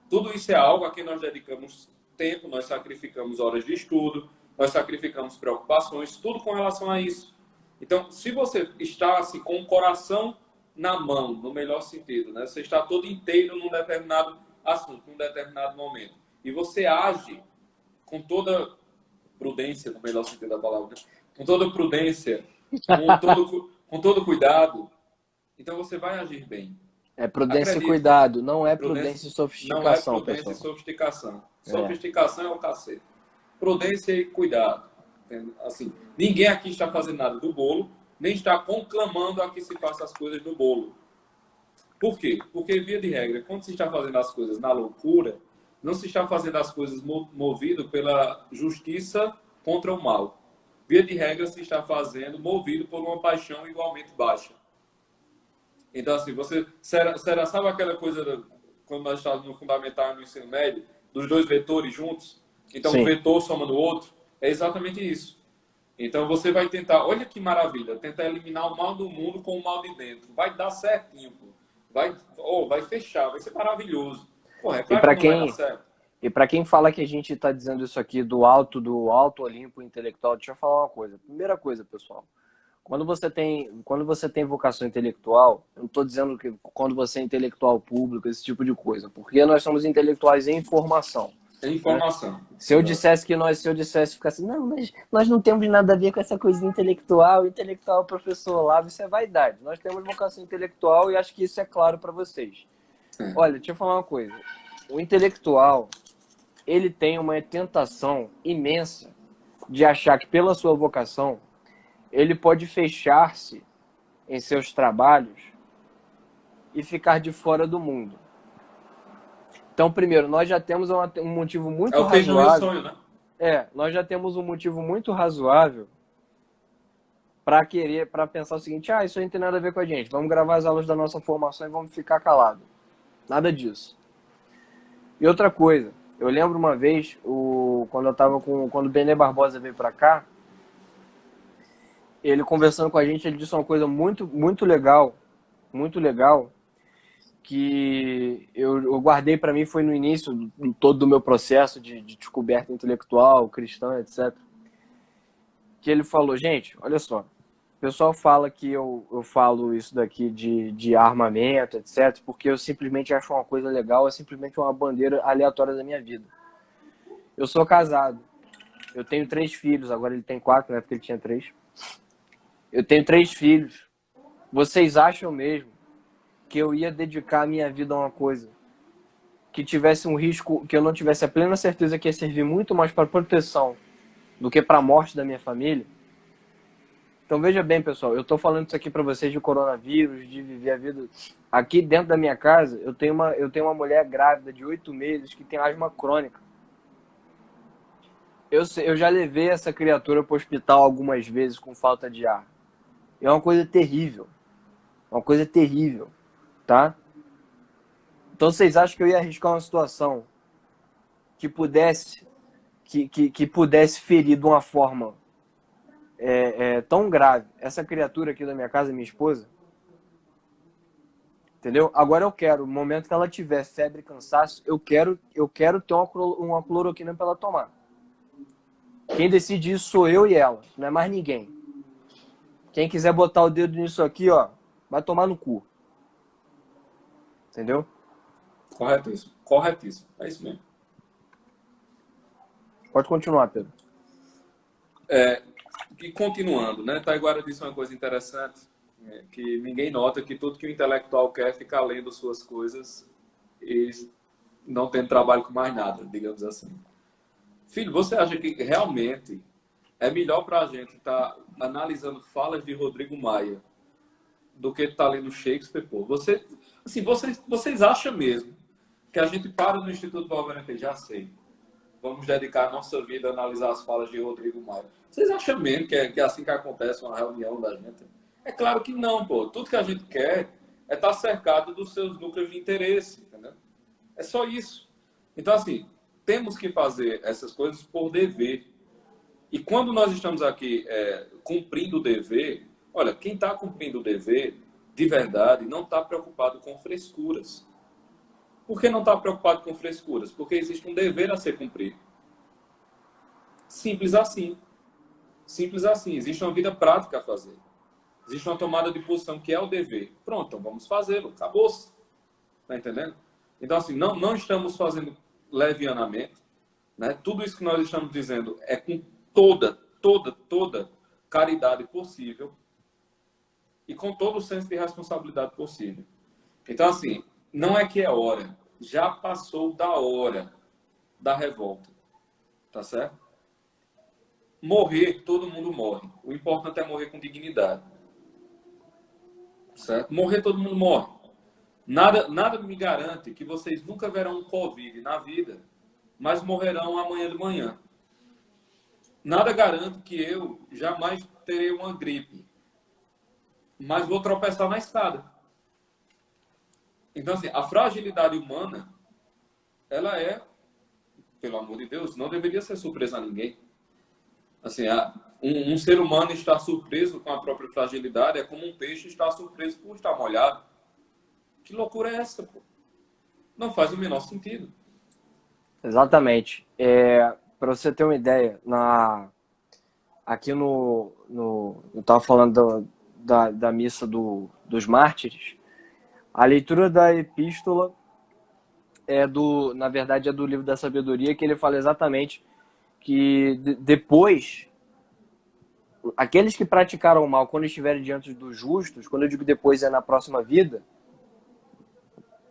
Tudo isso é algo a que nós dedicamos tempo, nós sacrificamos horas de estudo, nós sacrificamos preocupações, tudo com relação a isso. Então, se você está assim, com o coração na mão, no melhor sentido, né? Você está todo inteiro num determinado assunto, num determinado momento, e você age com toda prudência, no melhor sentido da palavra, né? Com toda prudência, com todo cuidado, então você vai agir bem. É prudência e cuidado, não é prudência e sofisticação. Não é prudência e sofisticação. Sofisticação é o cacete. Prudência e cuidado. Assim, ninguém aqui está fazendo nada do bolo, nem está conclamando a que se faça as coisas do bolo. Por quê? Porque, via de regra, quando se está fazendo as coisas na loucura, não se está fazendo as coisas movido pela justiça contra o mal. Via de regra, se está fazendo movido por uma paixão igualmente baixa. Então, assim, sabe aquela coisa, quando nós estávamos no fundamental e no ensino médio, dos dois vetores juntos? Então, sim, um vetor soma no outro. É exatamente isso. Então, você vai tentar, olha que maravilha, tentar eliminar o mal do mundo com o mal de dentro. Vai dar certinho, pô. Vai fechar, vai ser maravilhoso. Pô, é claro que não vai dar certo. E para quem fala que a gente está dizendo isso aqui do alto Olimpo intelectual, deixa eu falar uma coisa. Primeira coisa, pessoal. quando você tem vocação intelectual, eu não estou dizendo que quando você é intelectual público, esse tipo de coisa, porque nós somos intelectuais em formação. É Né? informação. Se eu dissesse ficar assim, não, mas nós não temos nada a ver com essa coisinha intelectual, intelectual é professor Olavo, isso é vaidade. Nós temos vocação intelectual e acho que isso é claro para vocês. Olha, deixa eu falar uma coisa. O intelectual, ele tem uma tentação imensa de achar que pela sua vocação, ele pode fechar-se em seus trabalhos e ficar de fora do mundo. Então, primeiro, nós já temos um motivo muito razoável. É o sonho, né? Nós já temos um motivo muito razoável para pensar o seguinte: isso aí não tem nada a ver com a gente. Vamos gravar as aulas da nossa formação e vamos ficar calados. Nada disso. E outra coisa, eu lembro uma vez, quando o Benê Barbosa veio para cá, ele conversando com a gente, ele disse uma coisa muito, muito legal, que eu guardei para mim, foi no início todo do meu processo de descoberta intelectual, cristã, etc. Que ele falou: gente, olha só, o pessoal fala que eu falo isso daqui de armamento, etc., porque eu simplesmente acho uma coisa legal, é simplesmente uma bandeira aleatória da minha vida. Eu sou casado, eu tenho 3 filhos, agora ele tem 4, né, porque ele tinha 3. Eu tenho 3 filhos. Vocês acham mesmo que eu ia dedicar a minha vida a uma coisa que tivesse um risco, que eu não tivesse a plena certeza que ia servir muito mais para proteção do que para a morte da minha família? Então veja bem, pessoal, eu estou falando isso aqui para vocês de coronavírus, de viver a vida. Aqui dentro da minha casa, eu tenho uma mulher grávida de 8 meses que tem asma crônica. Eu já levei essa criatura para o hospital algumas vezes com falta de ar. É uma coisa terrível. Uma coisa terrível, tá? Então vocês acham que eu ia arriscar uma situação que pudesse ferir de uma forma tão grave essa criatura aqui da minha casa, minha esposa? Entendeu? Agora eu quero, no momento que ela tiver febre e cansaço, eu quero ter uma cloroquina para ela tomar. Quem decide isso sou eu e ela, não é mais ninguém. Quem quiser botar o dedo nisso aqui, ó, vai tomar no cu. Entendeu? Corretíssimo. Corretíssimo. É isso mesmo. Pode continuar, Pedro. E continuando, né? Taiguara disse uma coisa interessante, que ninguém nota que tudo que o intelectual quer é ficar lendo suas coisas e não tem trabalho com mais nada, digamos assim. Filho, você acha que realmente é melhor para a gente estar analisando falas de Rodrigo Maia do que estar lendo Shakespeare? Pô? Vocês acham mesmo que a gente para no Instituto Valverde e já sei, vamos dedicar a nossa vida a analisar as falas de Rodrigo Maia? Vocês acham mesmo que é assim que acontece uma reunião da gente? É claro que não, pô. Tudo que a gente quer é estar cercado dos seus núcleos de interesse, entendeu? É só isso. Então, assim, temos que fazer essas coisas por dever. E quando nós estamos aqui cumprindo o dever, olha, quem está cumprindo o dever, de verdade, não está preocupado com frescuras. Por que não está preocupado com frescuras? Porque existe um dever a ser cumprido. Simples assim. Simples assim. Existe uma vida prática a fazer. Existe uma tomada de posição que é o dever. Pronto, então vamos fazê-lo. Acabou-se. Está entendendo? Então, assim, não estamos fazendo levianamente. Né? Tudo isso que nós estamos dizendo é com toda caridade possível e com todo o senso de responsabilidade possível. Então, assim, não é que é hora. Já passou da hora da revolta. Tá certo? Morrer, todo mundo morre. O importante é morrer com dignidade. Certo? Morrer, todo mundo morre. Nada me garante que vocês nunca verão um Covid na vida, mas morrerão amanhã de manhã. Nada garante que eu jamais terei uma gripe, mas vou tropeçar na escada. Então, assim, a fragilidade humana, ela pelo amor de Deus, não deveria ser surpresa a ninguém. Assim, um ser humano estar surpreso com a própria fragilidade é como um peixe estar surpreso por estar molhado. Que loucura é essa, pô? Não faz o menor sentido. Exatamente. Para você ter uma ideia, aqui eu estava falando da missa dos mártires, a leitura da epístola na verdade, é do livro da sabedoria, que ele fala exatamente que depois, aqueles que praticaram o mal, quando estiverem diante dos justos, quando eu digo depois é na próxima vida,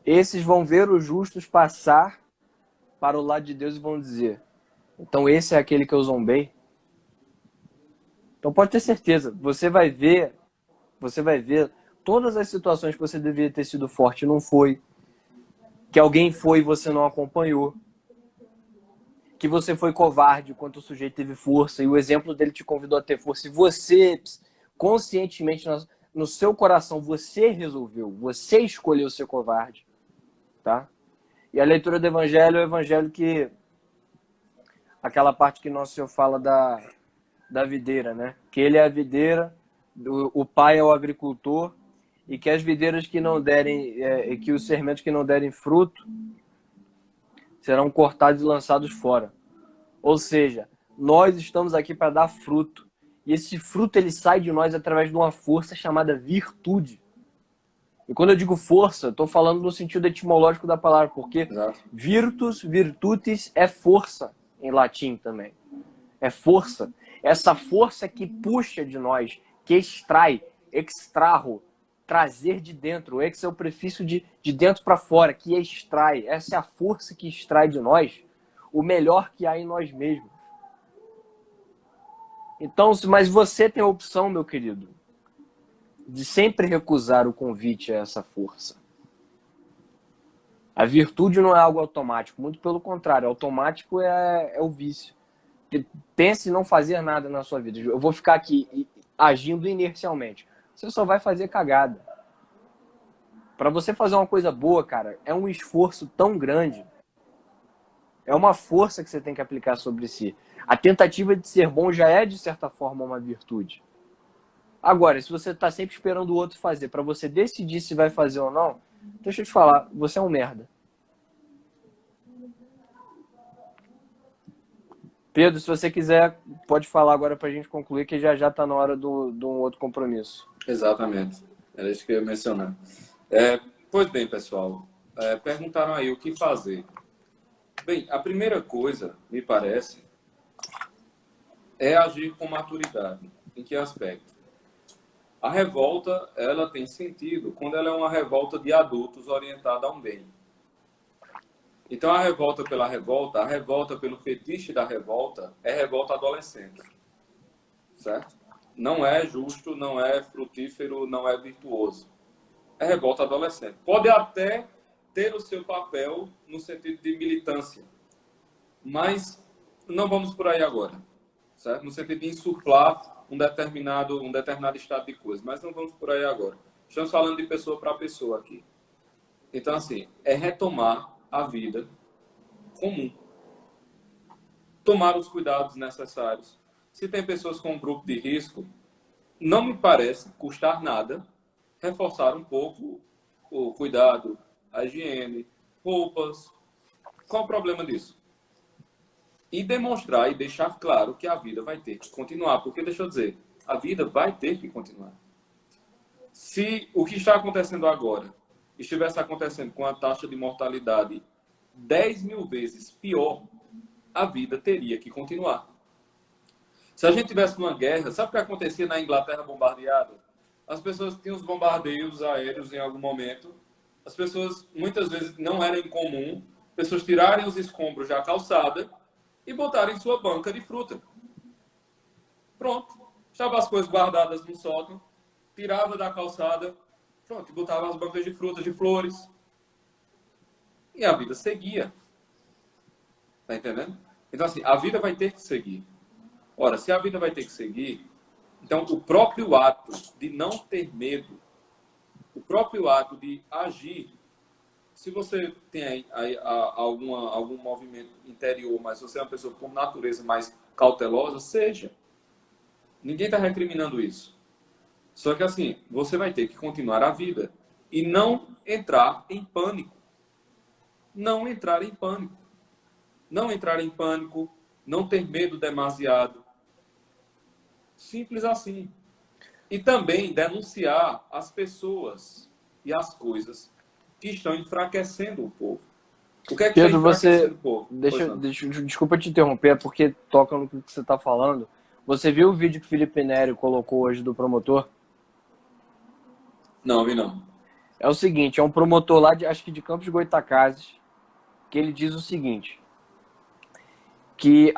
esses vão ver os justos passar para o lado de Deus e vão dizer, então esse é aquele que eu zombei. Então pode ter certeza, você vai ver todas as situações que você deveria ter sido forte e não foi, que alguém foi e você não acompanhou, que você foi covarde enquanto o sujeito teve força e o exemplo dele te convidou a ter força e você, conscientemente, no seu coração, você resolveu, você escolheu ser covarde, tá? E a leitura do evangelho é o evangelho que, aquela parte que Nosso Senhor fala da videira, né? Que ele é a videira, o pai é o agricultor, e que as videiras que não derem, que os sermentos que não derem fruto serão cortados e lançados fora. Ou seja, nós estamos aqui para dar fruto. E esse fruto ele sai de nós através de uma força chamada virtude. E quando eu digo força, estou falando no sentido etimológico da palavra, porque virtus, virtutis é força em latim também. É força. Essa força que puxa de nós, que extrai, extraho, trazer de dentro. Ex é o prefixo de dentro para fora, que extrai. Essa é a força que extrai de nós o melhor que há em nós mesmos. Então, mas você tem a opção, meu querido, de sempre recusar o convite a essa força. A virtude não é algo automático, muito pelo contrário, automático é o vício. Pense em não fazer nada na sua vida. Eu vou ficar aqui agindo inercialmente. Você só vai fazer cagada. Para você fazer uma coisa boa, cara, é um esforço tão grande. É uma força que você tem que aplicar sobre si. A tentativa de ser bom já é, de certa forma, uma virtude. Agora, se você está sempre esperando o outro fazer, para você decidir se vai fazer ou não, deixa eu te falar, você é um merda. Pedro, se você quiser, pode falar agora para a gente concluir, que já está na hora de um outro compromisso. Exatamente. Era isso que eu ia mencionar. Pois bem, pessoal, perguntaram aí o que fazer. Bem, a primeira coisa, me parece, é agir com maturidade. Em que aspecto? A revolta, ela tem sentido quando ela é uma revolta de adultos orientada a um bem. Então, a revolta pelo fetiche da revolta, é revolta adolescente. Certo? Não é justo, não é frutífero, não é virtuoso. É revolta adolescente. Pode até ter o seu papel no sentido de militância, mas não vamos por aí agora. Certo? No sentido de insuflar um determinado estado de coisa, mas não vamos por aí agora. Estamos falando de pessoa para pessoa aqui. Então, assim, é retomar a vida comum. Tomar os cuidados necessários. Se tem pessoas com um grupo de risco, não me parece custar nada reforçar um pouco o cuidado, a higiene, roupas. Qual o problema disso? E demonstrar e deixar claro que a vida vai ter que continuar. Porque, deixa eu dizer, a vida vai ter que continuar. Se o que está acontecendo agora estivesse acontecendo com a taxa de mortalidade 10.000 vezes pior, a vida teria que continuar. Se a gente tivesse uma guerra, sabe o que acontecia na Inglaterra bombardeada? As pessoas tinham os bombardeios aéreos em algum momento. As pessoas, muitas vezes, não era incomum, pessoas tirarem os escombros da calçada e botarem sua banca de fruta. Pronto. Estava as coisas guardadas no sótão, tirava da calçada, pronto, e botava as bancas de frutas, de flores. E a vida seguia. Tá entendendo? Então, assim, a vida vai ter que seguir. Ora, se a vida vai ter que seguir, então o próprio ato de não ter medo, o próprio ato de agir, se você tem aí algum movimento interior, mas você é uma pessoa por natureza mais cautelosa, seja. Ninguém está recriminando isso. Só que assim, você vai ter que continuar a vida e não entrar em pânico. Não entrar em pânico. Não entrar em pânico, não ter medo demasiado. Simples assim. E também denunciar as pessoas e as coisas que estão enfraquecendo o povo. O que é que está Pedro, enfraquecendo o povo? desculpa te interromper, é porque toca no que você está falando. Você viu o vídeo que o Felipe Neri colocou hoje do promotor? Não, vi não. É o seguinte, é um promotor lá, acho que de Campos de Goytacazes, que ele diz o seguinte, que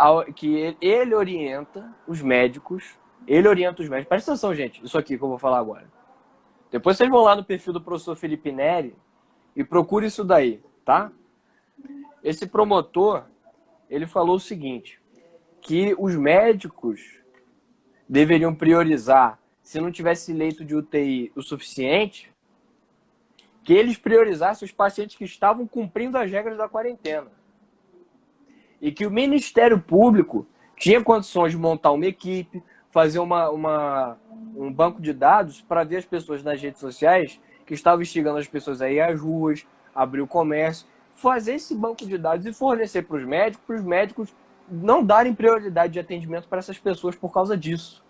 ele orienta os médicos, presta atenção, gente, isso aqui que eu vou falar agora. Depois vocês vão lá no perfil do professor Felipe Neri e procure isso daí, tá? Esse promotor, ele falou o seguinte, que os médicos deveriam priorizar, se não tivesse leito de UTI o suficiente, que eles priorizassem os pacientes que estavam cumprindo as regras da quarentena. E que o Ministério Público tinha condições de montar uma equipe, fazer um banco de dados para ver as pessoas nas redes sociais que estavam instigando as pessoas a ir às ruas, abrir o comércio, fazer esse banco de dados e fornecer para os médicos não darem prioridade de atendimento para essas pessoas por causa disso.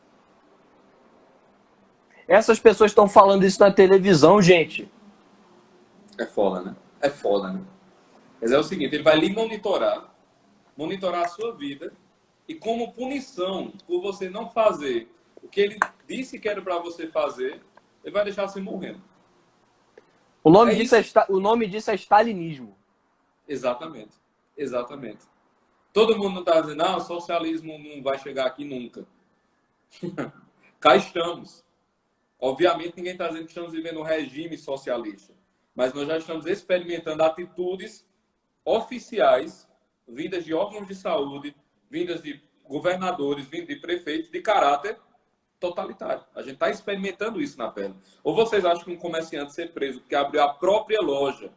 Essas pessoas estão falando isso na televisão, gente. É foda, né? É foda, né? Mas é o seguinte, ele vai lhe monitorar a sua vida e como punição por você não fazer o que ele disse que era para você fazer, ele vai deixar você morrendo. O nome disso é stalinismo. Exatamente. Exatamente. Todo mundo está dizendo, o socialismo não vai chegar aqui nunca. Cá estamos. Obviamente, ninguém está dizendo que estamos vivendo um regime socialista. Mas nós já estamos experimentando atitudes oficiais, vindas de órgãos de saúde, vindas de governadores, vindas de prefeitos, de caráter totalitário. A gente está experimentando isso na pele. Ou vocês acham que um comerciante ser preso porque abriu a própria loja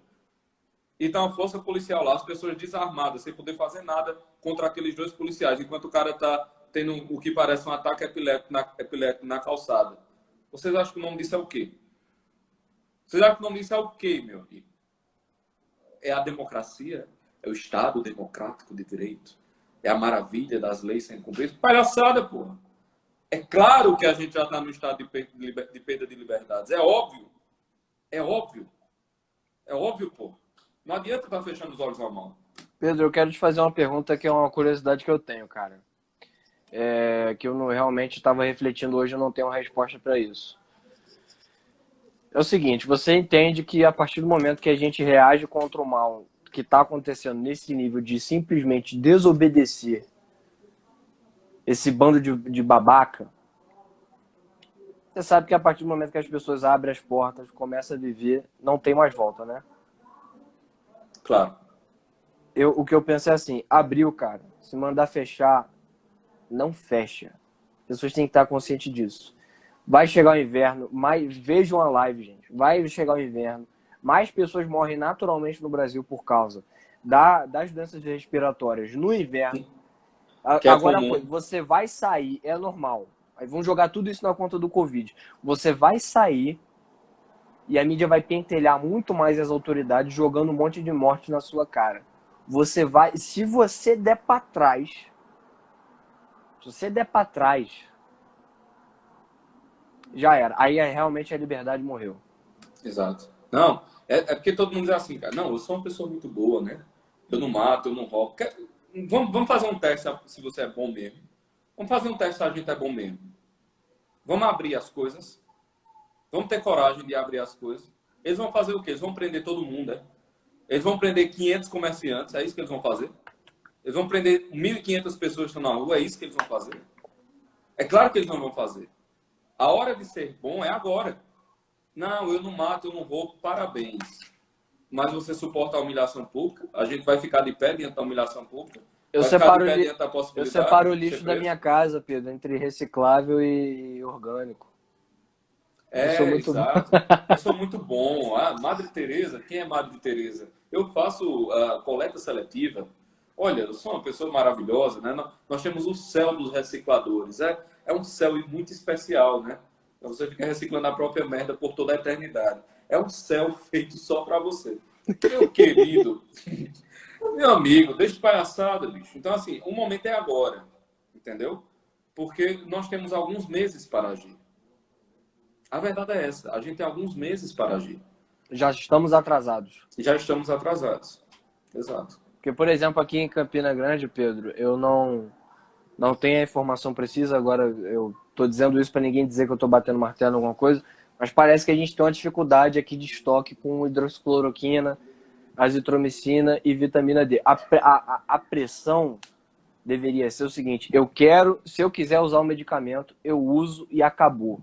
e tá uma força policial lá, as pessoas desarmadas, sem poder fazer nada contra aqueles dois policiais, enquanto o cara está tendo o que parece um ataque epiléptico na calçada. Vocês acham que o nome disso é o quê? Vocês acham que o nome disso é o quê, meu amigo? É a democracia? É o Estado democrático de direito? É a maravilha das leis sendo cumpridas? Palhaçada, porra! É claro que a gente já está no estado de perda de liberdades. É óbvio. É óbvio. É óbvio, porra. Não adianta estar fechando os olhos na mão. Pedro, eu quero te fazer uma pergunta que é uma curiosidade que eu tenho, cara. Que eu não realmente estava refletindo hoje, eu não tenho uma resposta para isso. É o seguinte, você entende que a partir do momento que a gente reage contra o mal que está acontecendo nesse nível de simplesmente desobedecer esse bando de babaca, você sabe que a partir do momento que as pessoas abrem as portas, começam a viver, não tem mais volta, né? Claro. O que eu penso é assim, abriu, cara, se mandar fechar, não fecha. As pessoas têm que estar conscientes disso. Vai chegar o inverno, vejam a live, gente. Vai chegar o inverno. Mais pessoas morrem naturalmente no Brasil por causa das doenças respiratórias no inverno. Agora, você vai sair, é normal. Aí vão jogar tudo isso na conta do Covid. Você vai sair e a mídia vai pentelhar muito mais as autoridades jogando um monte de morte na sua cara. Se você der para trás, já era. Aí realmente a liberdade morreu. Exato. Não, é porque todo mundo diz assim, cara, não, eu sou uma pessoa muito boa, né? Eu não mato, eu não roubo. Vamos fazer um teste se você é bom mesmo. Vamos fazer um teste se a gente é bom mesmo. Vamos abrir as coisas. Vamos ter coragem de abrir as coisas. Eles vão fazer o quê? Eles vão prender todo mundo, né? Eles vão prender 500 comerciantes, é isso que eles vão fazer? Eles vão prender 1.500 pessoas que estão na rua, é isso que eles vão fazer? É claro que eles não vão fazer. A hora de ser bom é agora. Não, eu não mato, eu não roubo, parabéns. Mas você suporta a humilhação pública? A gente vai ficar de pé diante da humilhação pública? Eu separo o lixo da minha casa, Pedro, entre reciclável e orgânico. Exato. Eu sou muito bom. Madre Teresa, quem é Madre Teresa? Eu faço coleta seletiva. Olha, eu sou uma pessoa maravilhosa, né? Nós temos o céu dos recicladores. É um céu muito especial, né? Você fica reciclando a própria merda por toda a eternidade. É um céu feito só para você. Meu querido, meu amigo, deixa de palhaçada, bicho. Então, assim, o momento é agora, entendeu? porque nós temos alguns meses para agir. A verdade é essa, a gente tem alguns meses para agir. Já estamos atrasados. Já estamos atrasados. Exato. Porque, por exemplo, aqui em Campina Grande, Pedro, eu não tenho a informação precisa, agora eu estou dizendo isso para ninguém dizer que eu estou batendo martelo em alguma coisa, mas parece que a gente tem uma dificuldade aqui de estoque com hidroxicloroquina, azitromicina e vitamina D. A pressão deveria ser o seguinte: se eu quiser usar o medicamento, eu uso e acabou.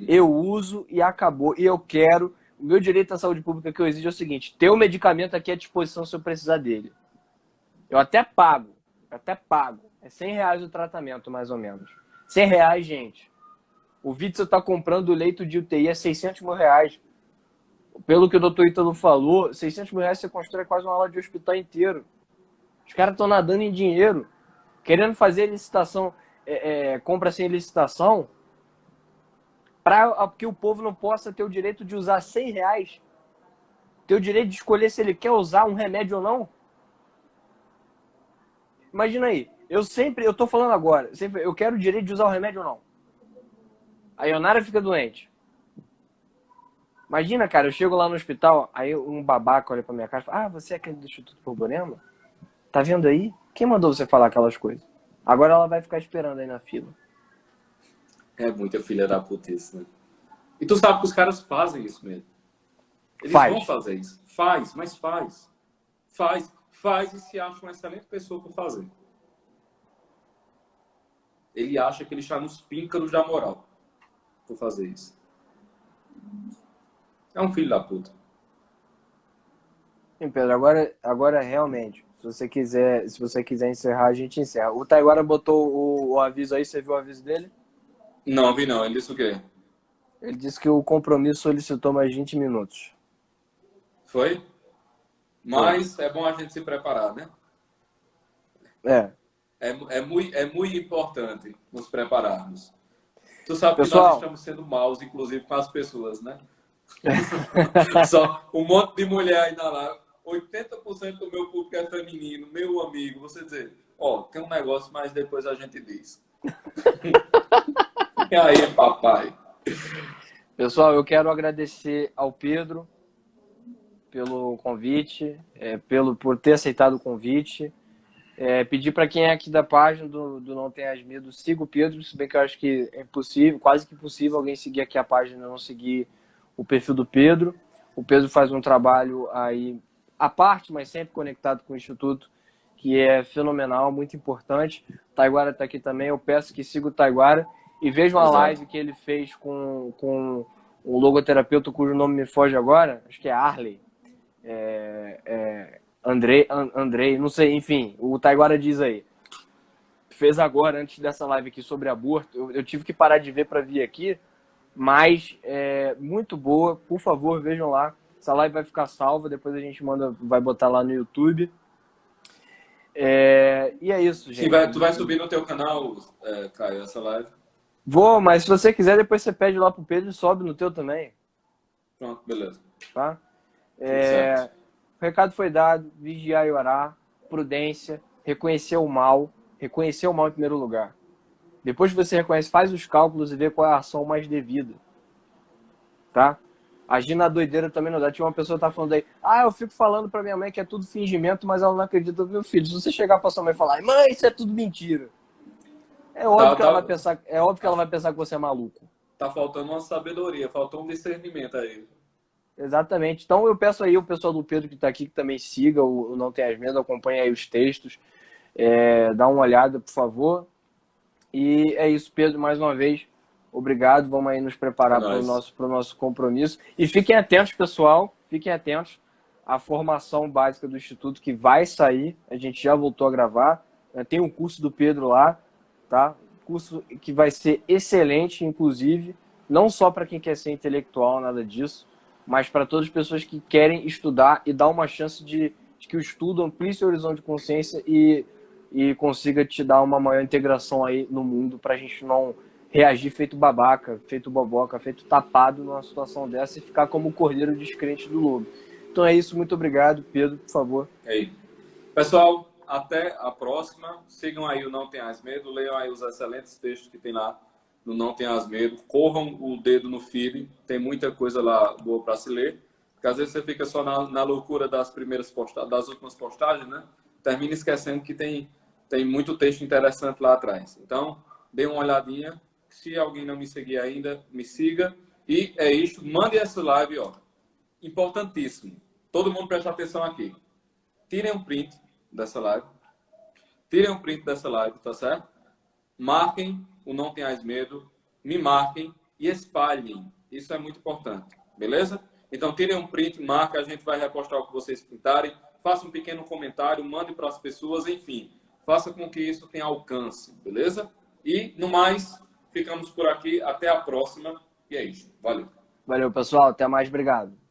Eu uso e acabou. E eu quero. O meu direito à saúde pública que eu exijo é o seguinte: ter o medicamento aqui à disposição se eu precisar dele. Eu até pago. É R$100 o tratamento, mais ou menos. R$100, gente. O Witzel está comprando o leito de UTI a R$600 mil. Pelo que o doutor Ítalo falou, R$600 mil você constrói quase uma aula de hospital inteiro. Os caras estão nadando em dinheiro, querendo fazer licitação, compra sem licitação, para que o povo não possa ter o direito de usar R$100, ter o direito de escolher se ele quer usar um remédio ou não. Imagina aí, eu tô falando agora, eu quero o direito de usar o remédio ou não. A Ionara fica doente. Imagina, cara, eu chego lá no hospital, aí um babaca olha pra minha cara e fala: você é aquele do Instituto Borborema? Tá vendo aí? Quem mandou você falar aquelas coisas? Agora ela vai ficar esperando aí na fila. É muita filha da putice, né? E tu sabe que os caras fazem isso mesmo. Eles vão fazer isso. Mas faz. Faz e se acha uma excelente pessoa por fazer. Ele acha que ele está nos píncaros da moral por fazer isso. É um filho da puta. Sim, Pedro, agora realmente, se você quiser encerrar, a gente encerra. O Taiguara botou o aviso aí, você viu o aviso dele? Não, vi não. Ele disse o quê? Ele disse que o compromisso solicitou mais 20 minutos. Foi? Mas é bom a gente se preparar, né? É muito importante nos prepararmos. Tu sabe que nós estamos sendo maus, inclusive, com as pessoas, né? Só um monte de mulher ainda lá. 80% do meu público é feminino, meu amigo. Você dizer, tem um negócio, mas depois a gente diz. E aí, papai? Pessoal, eu quero agradecer ao Pedro pelo convite, por ter aceitado o convite. Pedir para quem é aqui da página do Não Tenhas Medo, siga o Pedro, se bem que eu acho que é impossível, quase que impossível alguém seguir aqui a página e não seguir o perfil do Pedro. O Pedro faz um trabalho aí à parte, mas sempre conectado com o Instituto, que é fenomenal, muito importante. O Taiguara está aqui também, eu peço que siga o Taiguara e vejam a live que ele fez com um logoterapeuta cujo nome me foge agora, acho que é Arley. Andrei, não sei, enfim, o Taiguara diz aí. Fez agora, antes dessa live aqui sobre aborto, eu tive que parar de ver para vir aqui, mas muito boa, por favor, vejam lá. Essa live vai ficar salva, depois a gente vai botar lá no YouTube. E é isso, gente. Tu vai subir no teu canal, Caio, essa live? Vou, mas se você quiser, depois você pede lá pro Pedro e sobe no teu também. Pronto, beleza. Tá? O recado foi dado, vigiar e orar, prudência, reconhecer o mal em primeiro lugar. Depois que você reconhece, faz os cálculos e vê qual é a ação mais devida. Tá? Agir na doideira também não dá. Tinha uma pessoa que tá falando aí, eu fico falando pra minha mãe que é tudo fingimento, mas ela não acredita no meu filho. Se você chegar pra sua mãe e falar, mãe, isso é tudo mentira. É óbvio que ela vai pensar que você é maluco. Tá faltando uma sabedoria, faltou um discernimento aí. Exatamente. Então eu peço aí o pessoal do Pedro que está aqui que também siga o Não Tenhas Medo, acompanhe aí os textos, dá uma olhada, por favor. E é isso, Pedro, mais uma vez, obrigado. Vamos aí nos preparar para o nosso compromisso. E fiquem atentos, pessoal, fiquem atentos à formação básica do Instituto que vai sair. A gente já voltou a gravar. Tem um curso do Pedro lá, tá? Curso que vai ser excelente, inclusive, não só para quem quer ser intelectual, nada disso, mas para todas as pessoas que querem estudar e dar uma chance de que o estudo amplie seu horizonte de consciência e consiga te dar uma maior integração aí no mundo, para a gente não reagir feito babaca, feito boboca, feito tapado numa situação dessa e ficar como o cordeiro descrente do lobo. Então é isso, muito obrigado. Pedro, por favor. Aí. Pessoal, até a próxima. Sigam aí o Não Tenhas Medo, leiam aí os excelentes textos que tem lá no Não Tenhas Medo. Corram o dedo no feed, tem muita coisa lá boa para se ler. Porque às vezes você fica só na loucura das primeiras postagens, das últimas postagens, né? Termina esquecendo que tem muito texto interessante lá atrás. Então, dê uma olhadinha. Se alguém não me seguir ainda, me siga. E é isso. Mande essa live, ó. Importantíssimo. Todo mundo presta atenção aqui. Tirem um print dessa live. Tirem um print dessa live, tá certo? Marquem o Não Tenhas Medo. Me marquem e espalhem. Isso é muito importante. Beleza? Então, tirem um print, marca. A gente vai repostar o que vocês pintarem. Faça um pequeno comentário, mande para as pessoas. Enfim, faça com que isso tenha alcance. Beleza? E, no mais, ficamos por aqui. Até a próxima. E é isso. Valeu. Valeu, pessoal. Até mais. Obrigado.